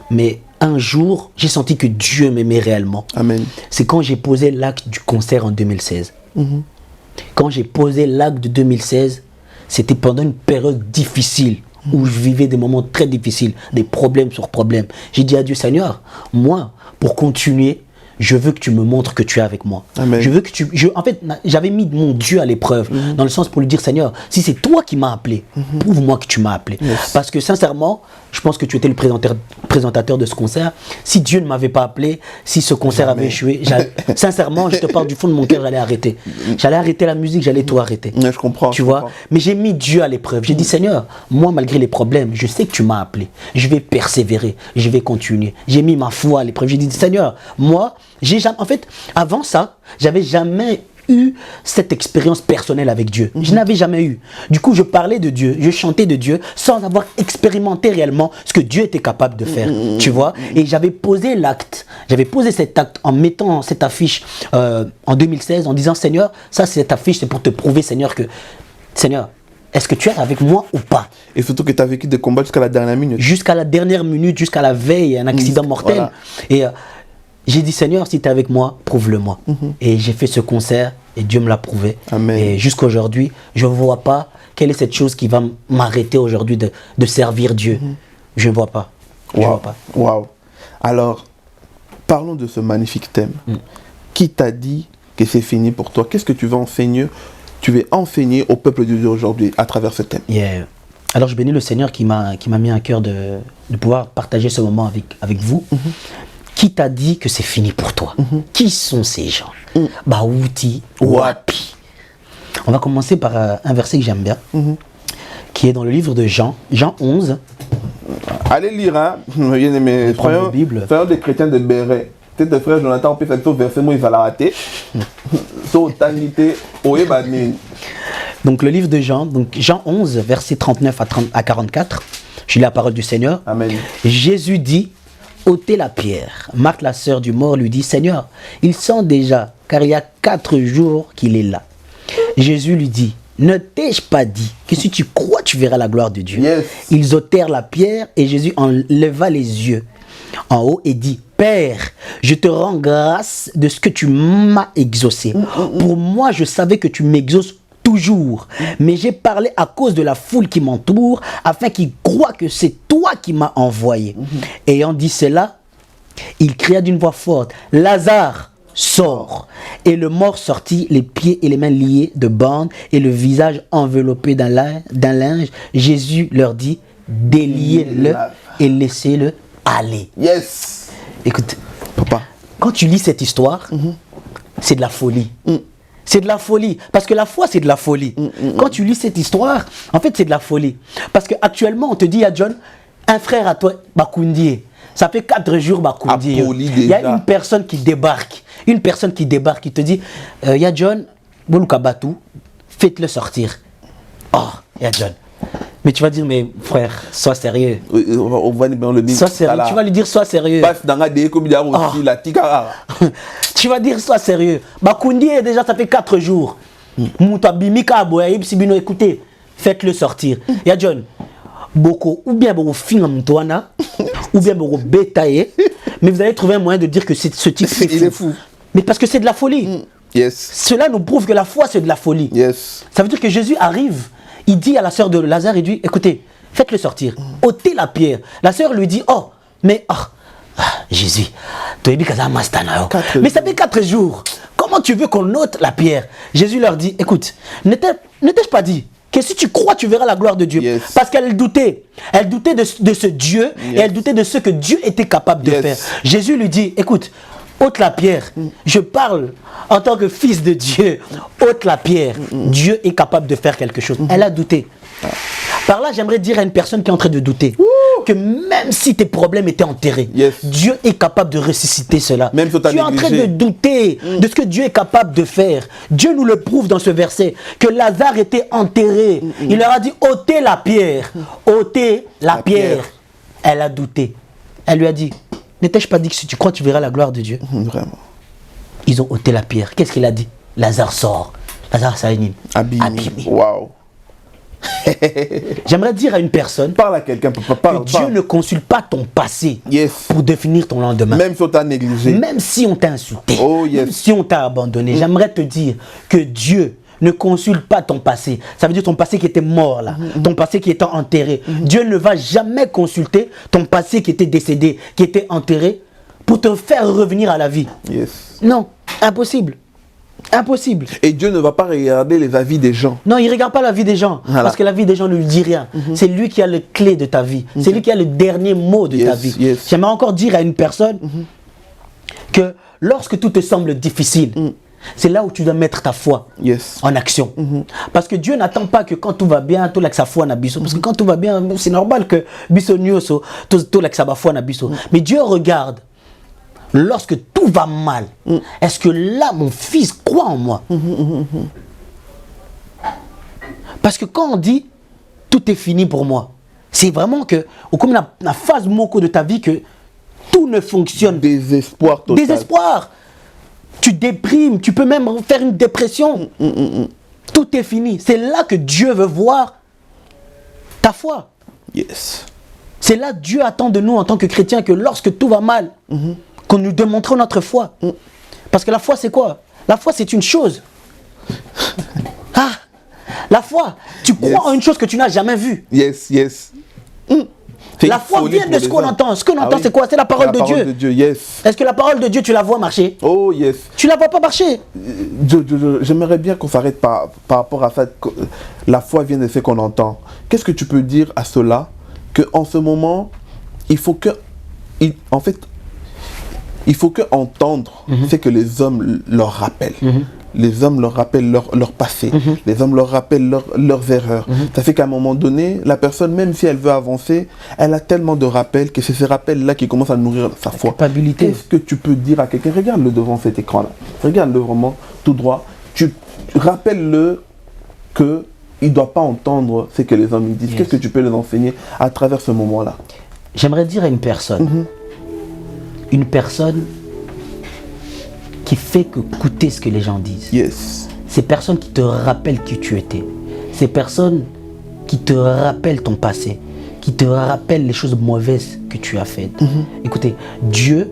Mais un jour, j'ai senti que Dieu m'aimait réellement. Amen. C'est quand j'ai posé l'acte du concert en 2016. Quand j'ai posé l'acte de 2016, c'était pendant une période difficile où je vivais des moments très difficiles, des problèmes sur problèmes. J'ai dit à Dieu, Seigneur, moi, pour continuer, je veux que tu me montres que tu es avec moi. Amen. Je veux que en fait, j'avais mis mon Dieu à l'épreuve, dans le sens pour lui dire, Seigneur, si c'est toi qui m'as appelé, prouve-moi que tu m'as appelé. Yes. Parce que sincèrement, je pense que tu étais le présentateur de ce concert. Si Dieu ne m'avait pas appelé, si ce concert avait échoué, sincèrement, je te parle du fond de mon cœur, j'allais arrêter. J'allais arrêter la musique, j'allais tout arrêter. Je comprends. Tu vois. Mais j'ai mis Dieu à l'épreuve. J'ai dit, Seigneur, moi, malgré les problèmes, je sais que tu m'as appelé. Je vais persévérer, je vais continuer. J'ai mis ma foi à l'épreuve. J'ai dit, Seigneur, moi, en fait, avant ça, j'avais jamais eu cette expérience personnelle avec Dieu. Je n'avais jamais eu. Du coup, je parlais de Dieu, je chantais de Dieu sans avoir expérimenté réellement ce que Dieu était capable de faire. Tu vois. Et j'avais posé l'acte. J'avais posé cet acte en mettant cette affiche en 2016 en disant, Seigneur, ça, cette affiche, c'est pour te prouver, Seigneur, que, Seigneur, est-ce que tu es avec moi ou pas? Et surtout que tu as vécu des combats jusqu'à la dernière minute. Jusqu'à la dernière minute, jusqu'à la veille, un accident mortel. Voilà. Et j'ai dit, Seigneur, si tu es avec moi, prouve-le-moi. Et j'ai fait ce concert et Dieu me l'a prouvé. Amen. Et jusqu'à aujourd'hui, je ne vois pas quelle est cette chose qui va m'arrêter aujourd'hui de servir Dieu. Je ne vois pas. Je vois pas. Waouh. Alors, parlons de ce magnifique thème. Qui t'a dit que c'est fini pour toi? Qu'est-ce que tu veux enseigner? Tu veux enseigner au peuple de Dieu aujourd'hui à travers ce thème? Yeah. Alors je bénis le Seigneur qui m'a mis à cœur de pouvoir partager ce moment avec vous. Qui t'a dit que c'est fini pour toi? Qui sont ces gens? Baouti, Wapi. On va commencer par un verset que j'aime bien, qui est dans le livre de Jean 11. Allez lire, hein. Bien aimé. Prends Bible. Frères des chrétiens de Béret. Peut-être frère Jonathan, on peut faire ce verset, moi il va l'arrêter. Donc le livre de Jean, donc Jean 11, verset 39 à 44. Je lis la parole du Seigneur. Amen. Jésus dit, ôtez la pierre. Marthe, la sœur du mort, lui dit, Seigneur, il sent déjà, car il y a 4 jours qu'il est là. Jésus lui dit, ne t'ai-je pas dit que si tu crois, tu verras la gloire de Dieu? Yes. Ils ôtèrent la pierre et Jésus enleva les yeux en haut et dit, Père, je te rends grâce de ce que tu m'as exaucé. Pour moi, je savais que tu m'exauces toujours, mais j'ai parlé à cause de la foule qui m'entoure, afin qu'ils croient que c'est toi qui m'as envoyé. Ayant dit cela, il cria d'une voix forte, Lazare, sors. Et le mort sortit, les pieds et les mains liés de bandes et le visage enveloppé d'un linge. Jésus leur dit, déliez-le et laissez-le aller. Yes. Écoute, papa, quand tu lis cette histoire, c'est de la folie. C'est de la folie. Parce que la foi, c'est de la folie. Quand tu lis cette histoire, en fait, c'est de la folie. Parce qu'actuellement, on te dit à John, un frère à toi, Bakoundie. Ça fait 4 jours, Bakoundie. Il y a une personne qui débarque. Une personne qui débarque, qui te dit, il y a John, Boluka Batou, faites-le sortir. Oh, il y a John. Mais tu vas dire, mais frère, sois sérieux. On va le dire. Sois sérieux. Tu vas lui dire, sois sérieux. Tu vas dire, sois sérieux. Bakundi, déjà, ça fait 4 jours. Écoutez, faites-le sortir. Il y a John, beaucoup, ou bien beaucoup fin Mtoana, ou bien beaucoup bétaillé, mais vous allez trouver un moyen de dire que ce type fait fou. Il est fou. Mais parce que c'est de la folie. Yes. Cela nous prouve que la foi, c'est de la folie. Yes. Ça veut dire que Jésus arrive. Il dit à la sœur de Lazare, il dit, écoutez, faites-le sortir, ôtez la pierre. La sœur lui dit, oh, mais, Jésus, mais ça fait 4 jours. Comment tu veux qu'on ôte la pierre? Jésus leur dit, écoute, ne t'ai-je pas dit que si tu crois, tu verras la gloire de Dieu? Yes. Parce qu'elle doutait. Elle doutait de ce Dieu, et elle doutait de ce que Dieu était capable de faire. Jésus lui dit, écoute, ôte la pierre. Je parle en tant que fils de Dieu. Ôte la pierre. Dieu est capable de faire quelque chose. Elle a douté. Par là, j'aimerais dire à une personne qui est en train de douter que même si tes problèmes étaient enterrés, Dieu est capable de ressusciter cela. Même si tu es en train de douter de ce que Dieu est capable de faire. Dieu nous le prouve dans ce verset, que Lazare était enterré. Il leur a dit, ôtez la pierre. Ôtez la pierre. Elle a douté. Elle lui a dit, ne t'ai-je pas dit que si tu crois, tu verras la gloire de Dieu? Vraiment. Ils ont ôté la pierre. Qu'est-ce qu'il a dit? Lazare sort. Lazare Saïnim. Abîmé. Waouh. J'aimerais dire à une personne, parle à quelqu'un, que Dieu ne consulte pas ton passé pour définir ton lendemain. Même si on t'a négligé. Même si on t'a insulté. Même si on t'a abandonné. J'aimerais te dire que Dieu ne consulte pas ton passé. Ça veut dire ton passé qui était mort là. Ton passé qui était enterré. Dieu ne va jamais consulter ton passé qui était décédé, qui était enterré, pour te faire revenir à la vie. Yes. Non, impossible. Impossible. Et Dieu ne va pas regarder les avis des gens. Non, il ne regarde pas la vie des gens. Voilà. Parce que la vie des gens ne lui dit rien. C'est lui qui a les clés de ta vie. C'est lui qui a le dernier mot de ta vie. Yes. J'aimerais encore dire à une personne que lorsque tout te semble difficile, c'est là où tu dois mettre ta foi en action. Parce que Dieu n'attend pas que quand tout va bien, tout là que sa foi n'a biso. Parce que quand tout va bien, c'est normal que biso nyoso, tout là que sa foi n'a biso. Mais Dieu regarde. Lorsque tout va mal, est-ce que là, mon fils croit en moi? Parce que quand on dit tout est fini pour moi, c'est vraiment que, ou comme la phase moko de ta vie, que tout ne fonctionne. Désespoir total. Désespoir. Tu déprimes, tu peux même faire une dépression. Tout est fini. C'est là que Dieu veut voir ta foi. Yes. C'est là que Dieu attend de nous en tant que chrétiens que lorsque tout va mal, qu'on nous démontre notre foi. Parce que la foi, c'est quoi? La foi, c'est une chose. Ah, la foi, tu crois en une chose que tu n'as jamais vue. Yes. La foi vient de ce qu'on entend. Ce qu'on entend, c'est quoi? C'est la parole de Dieu. La parole de Dieu, yes. Est-ce que la parole de Dieu, tu la vois marcher? Oh, yes. Tu la vois pas marcher. J'aimerais bien qu'on s'arrête par rapport à ça. La foi vient de ce qu'on entend. Qu'est-ce que tu peux dire à cela? Qu'en ce moment, il faut que... En fait... Il faut que entendre ce que les hommes leur rappellent. Les hommes leur rappellent leur passé. Les hommes leur rappellent leurs erreurs. Ça fait qu'à un moment donné, la personne, même si elle veut avancer, elle a tellement de rappels que c'est ces rappels-là qui commencent à nourrir sa foi. Qu'est-ce que tu peux dire à quelqu'un? Regarde-le devant cet écran-là. Regarde-le vraiment tout droit. Tu rappelles-le qu'il ne doit pas entendre ce que les hommes lui disent. Qu'est-ce que tu peux les enseigner à travers ce moment-là? J'aimerais dire à une personne, qui fait que écouter ce que les gens disent. Yes. Ces personnes qui te rappellent qui tu étais. Ces personnes qui te rappellent ton passé. Qui te rappellent les choses mauvaises que tu as faites. Écoutez, Dieu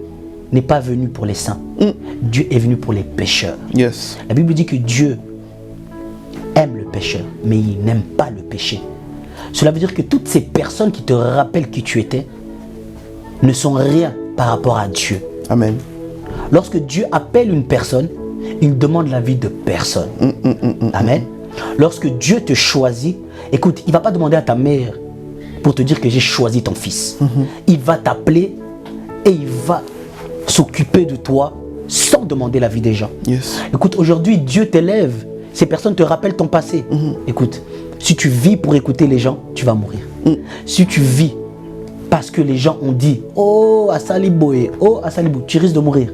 n'est pas venu pour les saints. Dieu est venu pour les pécheurs. Yes. La Bible dit que Dieu aime le pécheur, mais il n'aime pas le péché. Cela veut dire que toutes ces personnes qui te rappellent qui tu étais ne sont rien par rapport à Dieu. Amen. Lorsque Dieu appelle une personne, il demande l'avis de personne. Amen. Lorsque Dieu te choisit, écoute, il ne va pas demander à ta mère pour te dire que j'ai choisi ton fils. Il va t'appeler et il va s'occuper de toi sans demander l'avis des gens. Yes. Écoute, aujourd'hui, Dieu t'élève. Ces personnes te rappellent ton passé. Écoute, si tu vis pour écouter les gens, tu vas mourir. Si tu vis parce que les gens ont dit « Oh, Asaliboé, oh, Asalibou », tu risques de mourir.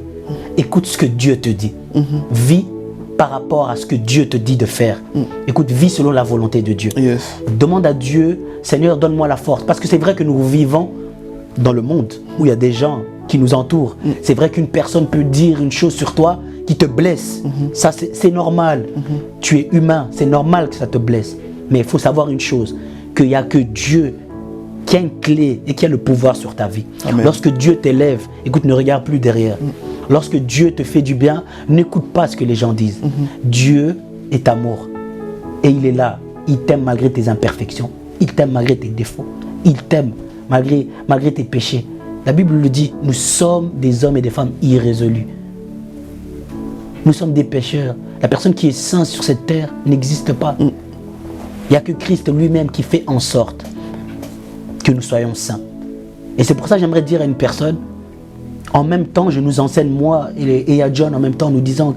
Écoute ce que Dieu te dit. Vis par rapport à ce que Dieu te dit de faire. Écoute, vis selon la volonté de Dieu. Yes. Demande à Dieu, Seigneur, donne-moi la force. Parce que c'est vrai que nous vivons dans le monde où il y a des gens qui nous entourent. C'est vrai qu'une personne peut dire une chose sur toi qui te blesse. Ça, c'est normal. Tu es humain, c'est normal que ça te blesse. Mais il faut savoir une chose, qu'il n'y a que Dieu qui a une clé et qui a le pouvoir sur ta vie. Amen. Lorsque Dieu t'élève, écoute, ne regarde plus derrière. Lorsque Dieu te fait du bien, n'écoute pas ce que les gens disent. Dieu est amour. Et il est là. Il t'aime malgré tes imperfections. Il t'aime malgré tes défauts. Il t'aime malgré tes péchés. La Bible le dit, nous sommes des hommes et des femmes irrésolus. Nous sommes des pécheurs. La personne qui est sainte sur cette terre n'existe pas. Il n'y a que Christ lui-même qui fait en sorte que nous soyons saints. Et c'est pour ça que j'aimerais dire à une personne, en même temps, je nous enseigne, moi et à John, en même temps, nous disant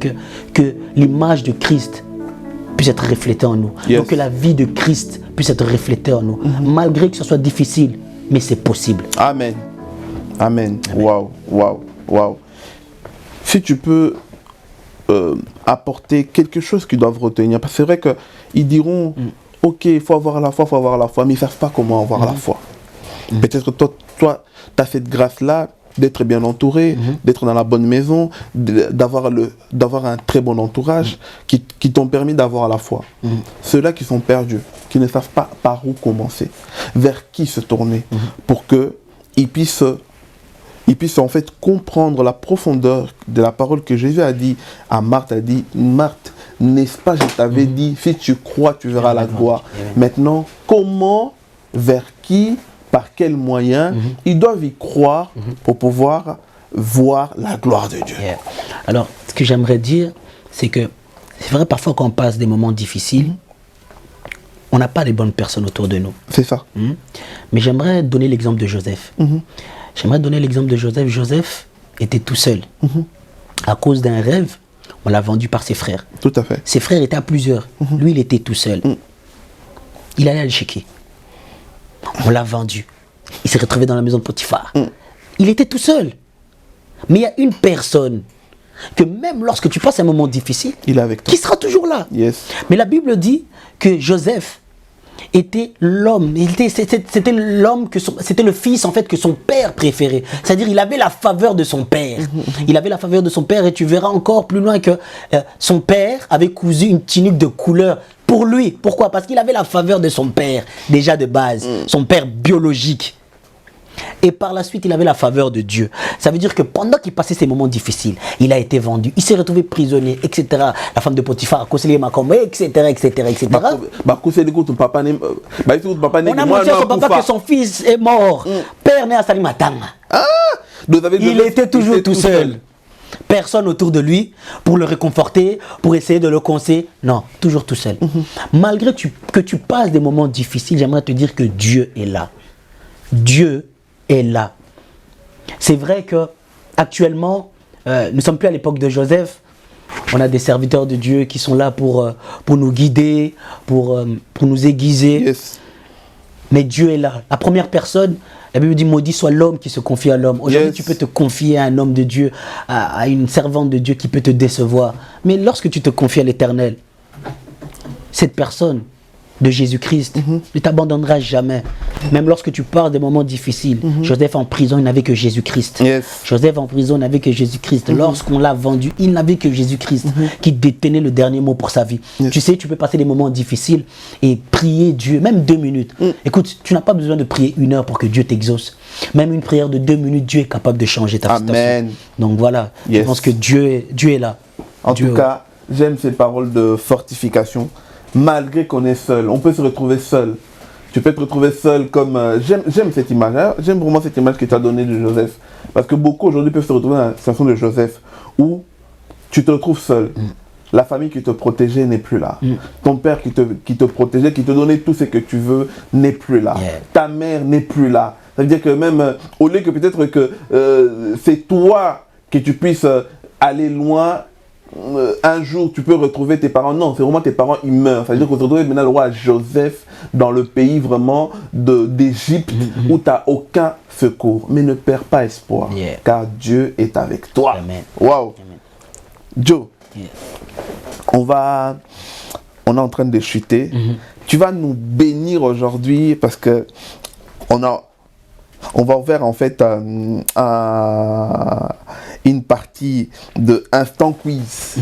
que l'image de Christ puisse être reflétée en nous. Yes. Donc que la vie de Christ puisse être reflétée en nous. Malgré que ce soit difficile, mais c'est possible. Amen. Amen. Waouh, waouh, waouh. Si tu peux apporter quelque chose qu'ils doivent retenir, parce que c'est vrai qu'ils diront, ok, il faut avoir la foi, mais ils ne savent pas comment avoir la foi. Peut-être que toi, tu as cette grâce-là d'être bien entouré, d'être dans la bonne maison, d'avoir un très bon entourage qui t'ont permis d'avoir la foi. Ceux-là qui sont perdus, qui ne savent pas par où commencer, vers qui se tourner, pour qu'ils puissent en fait comprendre la profondeur de la parole que Jésus a dit à Marthe, Marthe, n'est-ce pas, je t'avais dit, si tu crois, tu verras la gloire. Maintenant, comment, vers qui, par quels moyens, ils doivent y croire pour pouvoir voir la gloire de Dieu. Yeah. Alors, ce que j'aimerais dire, c'est que c'est vrai, parfois quand on passe des moments difficiles, on n'a pas les bonnes personnes autour de nous. C'est ça. Mais j'aimerais donner l'exemple de Joseph. J'aimerais donner l'exemple de Joseph. Joseph était tout seul. À cause d'un rêve, on l'a vendu par ses frères. Tout à fait. Ses frères étaient à plusieurs. Lui, il était tout seul. Il allait à l'échiquier. On l'a vendu. Il s'est retrouvé dans la maison de Potiphar. Il était tout seul. Mais il y a une personne que même lorsque tu passes un moment difficile, il est avec toi, qui sera toujours là. Yes. Mais la Bible dit que Joseph était l'homme, c'était l'homme c'était le fils en fait que son père préférait. C'est-à-dire il avait la faveur de son père. Il avait la faveur de son père et tu verras encore plus loin que son père avait cousu une tunique de couleur pour lui. Pourquoi? Parce qu'il avait la faveur de son père déjà de base, son père biologique. Et par la suite, il avait la faveur de Dieu. Ça veut dire que pendant qu'il passait ces moments difficiles, il a été vendu, il s'est retrouvé prisonnier, etc. La femme de Potiphar a conseillé Macombe, etc., etc., etc. On a menti à son papa que son fils est mort. Père né à Salimatanga. Il était toujours tout seul. Personne autour de lui pour le réconforter, pour essayer de le conseiller. Non, toujours tout seul. Malgré que tu passes des moments difficiles, j'aimerais te dire que Dieu est là. Dieu est là. C'est vrai que actuellement, nous ne sommes plus à l'époque de Joseph. On a des serviteurs de Dieu qui sont là pour nous guider, pour nous aiguiser. Yes. Mais Dieu est là. La première personne, la Bible dit maudit soit l'homme qui se confie à l'homme. Aujourd'hui, tu peux te confier à un homme de Dieu, à une servante de Dieu qui peut te décevoir. Mais lorsque tu te confies à l'Éternel, cette personne de Jésus-Christ ne t'abandonnera jamais. Même lorsque tu pars des moments difficiles. Joseph en prison, il n'avait que Jésus-Christ. Yes. Joseph en prison n'avait que Jésus-Christ. Lorsqu'on l'a vendu, il n'avait que Jésus-Christ qui détenait le dernier mot pour sa vie. Yes. Tu sais, tu peux passer des moments difficiles et prier Dieu, même 2 minutes. Écoute, tu n'as pas besoin de prier 1 heure pour que Dieu t'exauce. Même une prière de 2 minutes, Dieu est capable de changer ta situation. Amen. Donc voilà, je pense que Dieu est là. En tout cas, j'aime ces paroles de fortification. Malgré qu'on est seul, on peut se retrouver seul. Tu peux te retrouver seul comme... j'aime cette image, hein? J'aime vraiment cette image que tu as donnée de Joseph. Parce que beaucoup aujourd'hui peuvent se retrouver dans la situation de Joseph, où tu te retrouves seul. La famille qui te protégeait n'est plus là. Ton père qui te protégeait, qui te donnait tout ce que tu veux, n'est plus là. Ta mère n'est plus là. Ça veut dire que même, au lieu que peut-être que c'est toi que tu puisses aller loin, un jour tu peux retrouver tes parents. Non, c'est vraiment tes parents, ils meurent. C'est-à-dire qu'on se retrouve maintenant le roi Joseph dans le pays vraiment d'Égypte où tu n'as aucun secours. Mais ne perds pas espoir, car Dieu est avec toi. Waouh. Joe, on est en train de chuter. Tu vas nous bénir aujourd'hui parce que on va ouvrir en fait une partie de Instant Quiz.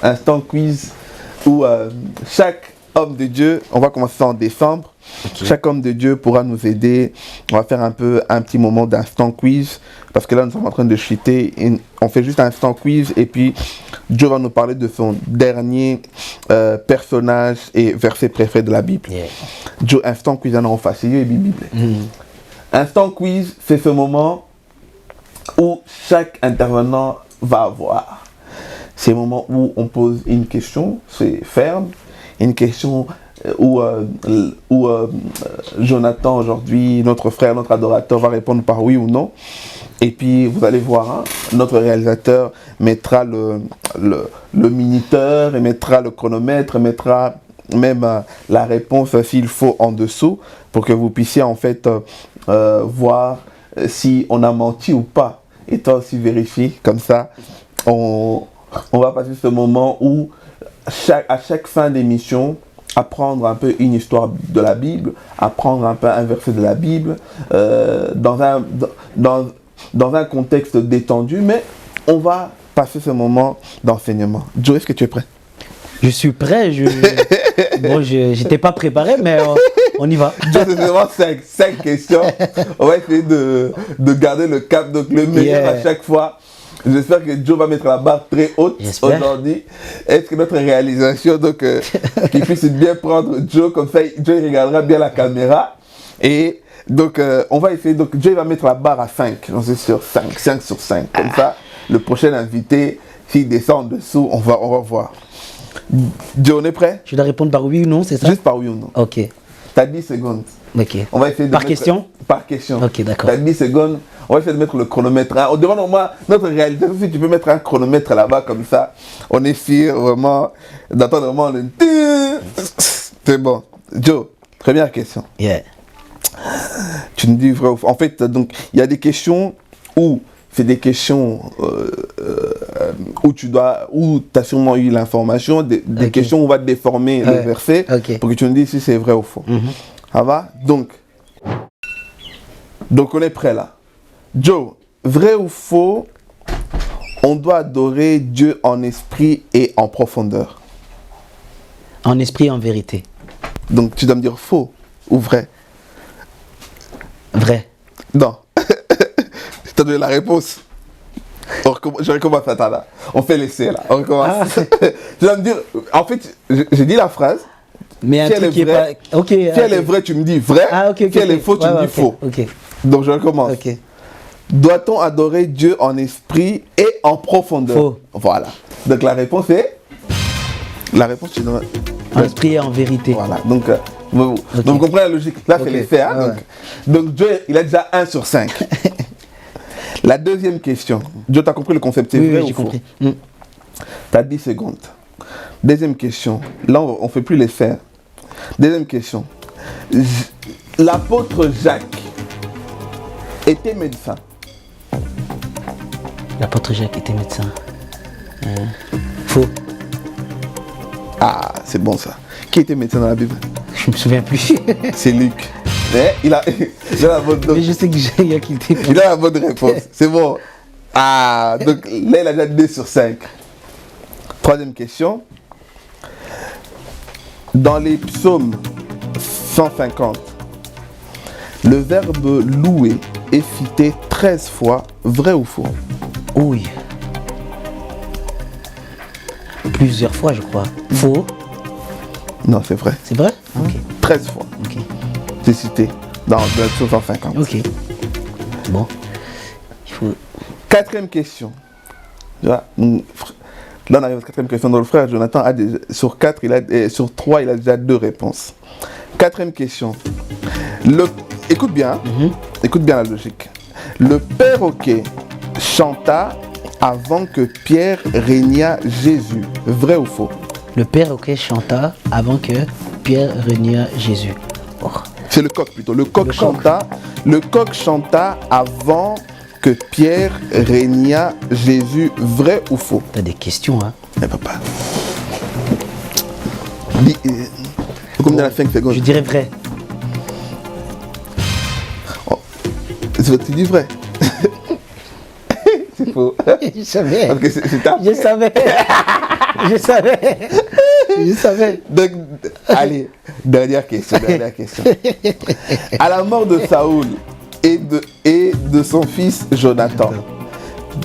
Instant Quiz où chaque homme de Dieu, on va commencer en décembre, chaque homme de Dieu pourra nous aider. On va faire un petit moment d'Instant Quiz parce que là nous sommes en train de chuter. On fait juste un Instant Quiz et puis Joe va nous parler de son dernier personnage et verset préféré de la Bible. Joe, Instant Quiz, on facile et Bible. Instant Quiz, c'est ce moment où chaque intervenant va avoir. C'est le moment où on pose une question, c'est ferme, une question où Jonathan aujourd'hui, notre frère, notre adorateur va répondre par oui ou non. Et puis vous allez voir, hein, notre réalisateur mettra le minuteur, et mettra le chronomètre, et mettra même la réponse s'il faut en dessous pour que vous puissiez en fait voir si on a menti ou pas. Et toi aussi vérifie, comme ça on va passer ce moment où à chaque fin d'émission apprendre un peu une histoire de la Bible, apprendre un peu un verset de la Bible dans un contexte détendu, mais on va passer ce moment d'enseignement. Joe, est-ce que tu es prêt? Je suis prêt, bon, j'étais pas préparé, mais on y va. C'est vraiment 5 questions. On va essayer de garder le cap, donc le meilleur à chaque fois. J'espère que Joe va mettre la barre très haute aujourd'hui. Est-ce que notre réalisation, donc, qu'il puisse bien prendre Joe, comme ça, Joe regardera bien la caméra. Et Donc, on va essayer. Donc, Dieu va mettre la barre à 5. J'en suis sûr. 5 sur 5. Comme ça, le prochain invité, s'il descend en dessous, on va voir. Dieu, on est prêt? Je dois répondre par oui ou non, c'est ça? Juste par oui ou non. Ok. T'as 10 secondes. Ok. On va essayer de Par mettre... question? Par question. Ok, d'accord. T'as 10 secondes. On va essayer de mettre le chronomètre. On demande normalement notre réalisateur si tu peux mettre un chronomètre là-bas comme ça. On est fiers vraiment d'entendre vraiment le... C'est bon. Joe, première question. Yeah. Tu me dis vrai ou faux. En fait, donc, il y a des questions où c'est des questions où tu as sûrement eu l'information, des Ok. questions où on va déformer le verset Ok. pour que tu me dises si c'est vrai ou faux. Ça va? Donc, on est prêt là. Joe, vrai ou faux, on doit adorer Dieu en esprit et en profondeur. En esprit et en vérité. Donc, tu dois me dire faux ou vrai. Vrai. Non. Je t'ai donné la réponse. Je recommence, attends là. On fait l'essai là. On recommence. Tu vas me dire, en fait, j'ai dit la phrase. Mais un Si elle truc est qui est pas... vraie, Ok. Si elle est vraie, tu me dis vrai. Ah, ok. Si elle est fausse, tu me dis faux. Ok. Donc je recommence. Ok. Doit-on adorer Dieu en esprit et en profondeur? Faux. Voilà. Donc la réponse est... La réponse, tu dois... En esprit et en vérité. Voilà. Donc, vous comprenez la logique. Là, c'est les faits. Hein, donc Dieu, il a déjà 1 sur 5. La deuxième question. Dieu, tu as compris le concept, c'est vrai ou j'ai faux? compris. Tu as 10 secondes. Deuxième question. Là, on ne fait plus les faits. Deuxième question. L'apôtre Jacques était médecin. L'apôtre Jacques était médecin. Faux. Ah, c'est bon ça. Qui était médecin dans la Bible? Je me souviens plus. C'est Luc. Mais il a la bonne, Mais je sais que j'ai qu'il était. il a la bonne réponse. C'est bon. Ah, donc là, il a déjà 2 sur 5. Troisième question. Dans les psaumes 150, le verbe louer est cité 13 fois, vrai ou faux? Oui. Plusieurs fois, je crois. Faux. Non, c'est vrai. C'est vrai? Ok. 13 fois. Ok. C'est cité dans le psaume 150. Ok. Bon. Il faut. Quatrième question. Tu vois, là, on arrive à la quatrième question. Donc, le frère Jonathan a déjà, sur 3, il a déjà 2 réponses. Quatrième question. Écoute bien, écoute bien la logique. Le perroquet chanta avant que Pierre régnât Jésus. Vrai ou faux? Le perroquet chanta avant que Pierre régnât Jésus. Oh. C'est le coq plutôt. Le coq chanta avant que Pierre régnât Jésus. Vrai ou faux? T'as des questions, hein? Mais papa. Dis, combien la 5 secondes? Je dirais vrai. Tu dis vrai? C'est faux. Je savais. Parce que c'est ta... Je savais. Je savais. Je savais. Donc, allez, dernière question. À la mort de Saoul et de son fils Jonathan,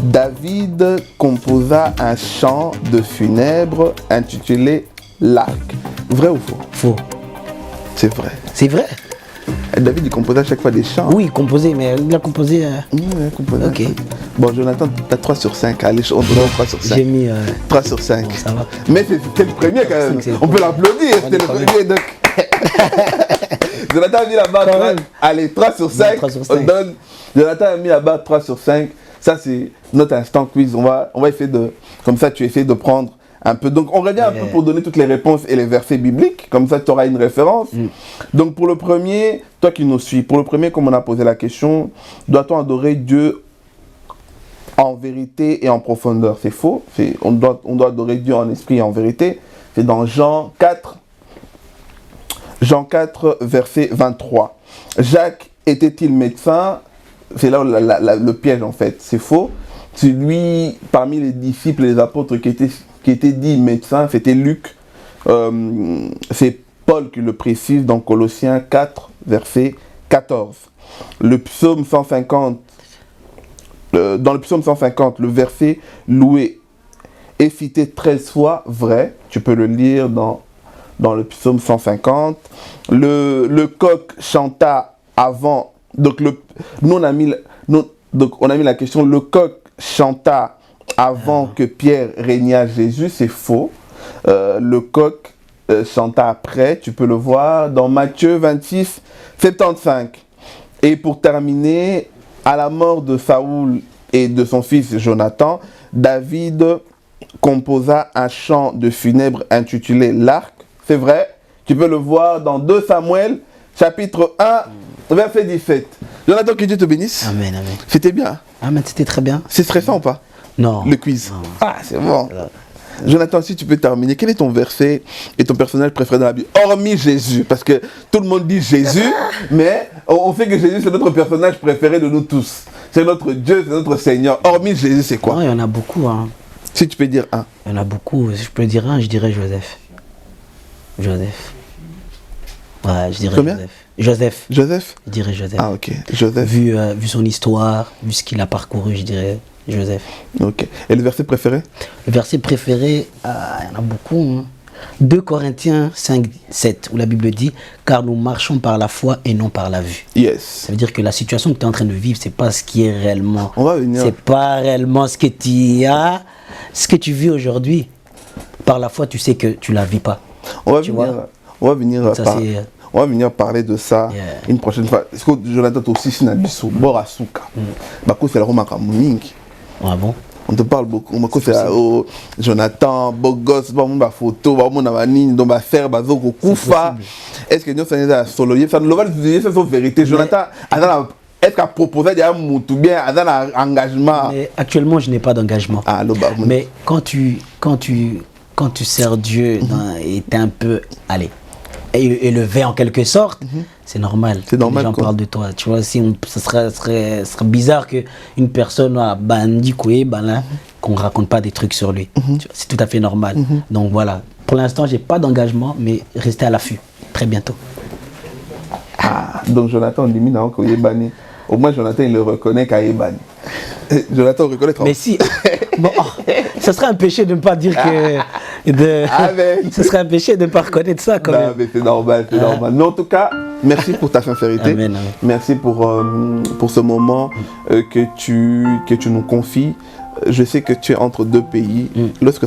David composa un chant de funèbre intitulé L'Arc. Vrai ou faux? Faux. C'est vrai. C'est vrai? David, il composait à chaque fois des chants. Oui, composé, mais il a composé. Oui, il a composé. Ok. Bon, Jonathan, t'as 3 sur 5. Allez, on donne 3 sur 5. J'ai mis. 3 sur 5. Ça va. Mais c'était le premier quand même. C'est le On peut l'applaudir. C'était le premier. Donc... Jonathan a mis la barre. Allez, 3 sur 5. 3 sur 5. On donne. Jonathan a mis la barre 3 sur 5. Ça, c'est notre instant quiz. On va essayer de. Comme ça, tu essaies de prendre un peu. Donc, on revient un peu pour donner toutes les réponses et les versets bibliques. Comme ça, tu auras une référence. Donc, pour le premier, toi qui nous suis, pour le premier, comme on a posé la question, doit-on adorer Dieu en vérité et en profondeur? C'est faux. On doit adorer Dieu en esprit et en vérité. C'est dans Jean 4, verset 23. Jacques était-il médecin? C'est là où le piège en fait. C'est faux. C'est lui, parmi les disciples, les apôtres qui était dit médecin, c'était Luc. C'est Paul qui le précise dans Colossiens 4, verset 14. Le psaume 150, dans le psaume 150, le verset loué est cité 13 fois, vrai. Tu peux le lire dans le psaume 150. Le coq chanta avant. Donc, nous, on a mis la question, le coq chanta avant que Pierre régna Jésus, c'est faux. Le coq chanta après, tu peux le voir dans Matthieu 26, 75. Et pour terminer, à la mort de Saoul et de son fils Jonathan, David composa un chant de funèbre intitulé L'Arc. C'est vrai, tu peux le voir dans 2 Samuel, chapitre 1, verset 17. Jonathan, que Dieu te bénisse. Amen, amen. C'était bien. Amen, c'était très bien. C'est stressant ou pas? Non. Le quiz. Non. Ah, c'est bon. Jonathan, si tu peux terminer, quel est ton verset et ton personnage préféré dans la Bible? Hormis Jésus, parce que tout le monde dit Jésus, mais on fait que Jésus c'est notre personnage préféré de nous tous. C'est notre Dieu, c'est notre Seigneur. Hormis Jésus, c'est quoi? Non, il y en a beaucoup. Hein. Si tu peux dire un. Il y en a beaucoup. Si je peux dire un, je dirais Joseph. Joseph. Ouais, je dirais Combien? Joseph. Joseph. Joseph? Je dirais Joseph. Ah, ok. Joseph. Vu son histoire, vu ce qu'il a parcouru, je dirais Joseph. Ok. Et le verset préféré? Le verset préféré, il y en a beaucoup. Hein. 2 Corinthiens 5, 7, où la Bible dit « Car nous marchons par la foi et non par la vue ». Yes. Ça veut dire que la situation que tu es en train de vivre, c'est pas ce qui est réellement. On va venir. C'est pas réellement ce que tu as, ce que tu vis aujourd'hui. Par la foi, tu sais que tu la vis pas. On va venir parler de ça une prochaine fois. Est-ce que Jonathan aussi si nabiso borasuka bako c'est la Roma kamuningi. Ah bon? On te parle beaucoup. On c'est Jonathan, beau gosse, ba mon ba photo, ba mon avani, donc ba faire bazo ko kufa. Est-ce que nous ça est solo ça nous va dire ça c'est vérité. Jonathan est-ce qu'à proposer un moutou bien un engagement? Mais actuellement, je n'ai pas d'engagement. Ah, mais quand tu sers Dieu et t'es un peu élevé en quelque sorte, c'est normal. C'est normal. Les gens parlent de toi. Tu vois, si ce serait bizarre qu'une personne a bandi qu'on raconte pas des trucs sur lui. C'est tout à fait normal. Donc voilà. Pour l'instant, j'ai pas d'engagement, mais restez à l'affût. Très bientôt. Ah, donc Jonathan dit maintenant qu'il est banni. Au moins Jonathan il le reconnaît qu'il est banni. Jonathan reconnaît. Mais si, bon, ça serait un péché de ne pas dire que. Ce serait un péché de ne pas reconnaître ça quand même. Mais c'est normal, c'est normal. Mais en tout cas, merci pour ta sincérité. Amen. Merci pour ce moment que tu nous confies. Je sais que tu es entre 2 pays. Lorsque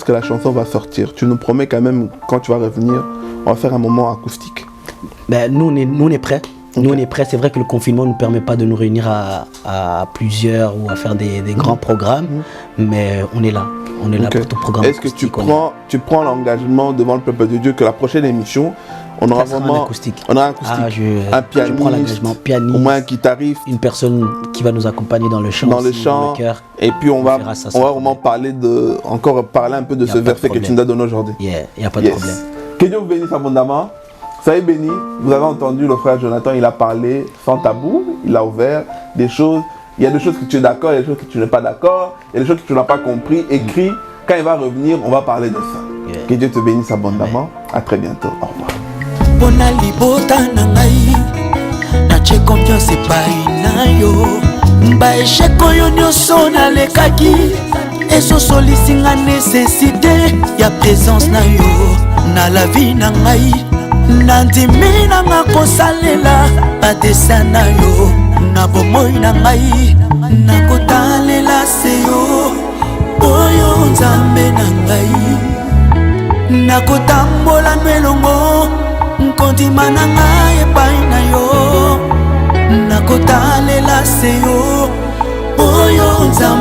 la chanson va sortir, tu nous promets quand même, quand tu vas revenir, on va faire un moment acoustique. Ben, nous on est prêts. Nous on est prêts. C'est vrai que le confinement ne nous permet pas de nous réunir à plusieurs ou à faire des grands programmes, mais on est là. On est là pour ton programme. Est-ce que tu prends l'engagement devant le peuple de Dieu que la prochaine émission, on aura vraiment un acoustique. On aura un acoustique. Un pianiste, je prends l'engagement. Pianiste, au moins un guitariste, une personne qui va nous accompagner dans le chant. Dans le chœur. Et puis on va vraiment parler un peu de ce verset que tu nous as donné aujourd'hui. Il n'y a pas de problème. Que Dieu vous bénisse abondamment. Soyez bénis. Vous avez entendu le frère Jonathan, il a parlé sans tabou, il a ouvert des choses. Il y a des choses que tu es d'accord, il y a des choses que tu n'es pas d'accord, il y a des choses que tu n'as pas compris. Écrit, quand il va revenir, on va parler de ça. Que Dieu te bénisse abondamment. À très bientôt. Au revoir. Bona libota na ngai na che confiance epai na yo mba échec oyo nyonso nalekaki ezosolisi nga nécessité ya présence na yo na la vie na ngai nandimi na nga kosalela badesa na yo na bomoi na ngai nakotalela se yo oyo nzambe na ngai nakotambola nwelongo nkondima na ngai epai na yo nakotalela se yo oyo nzambe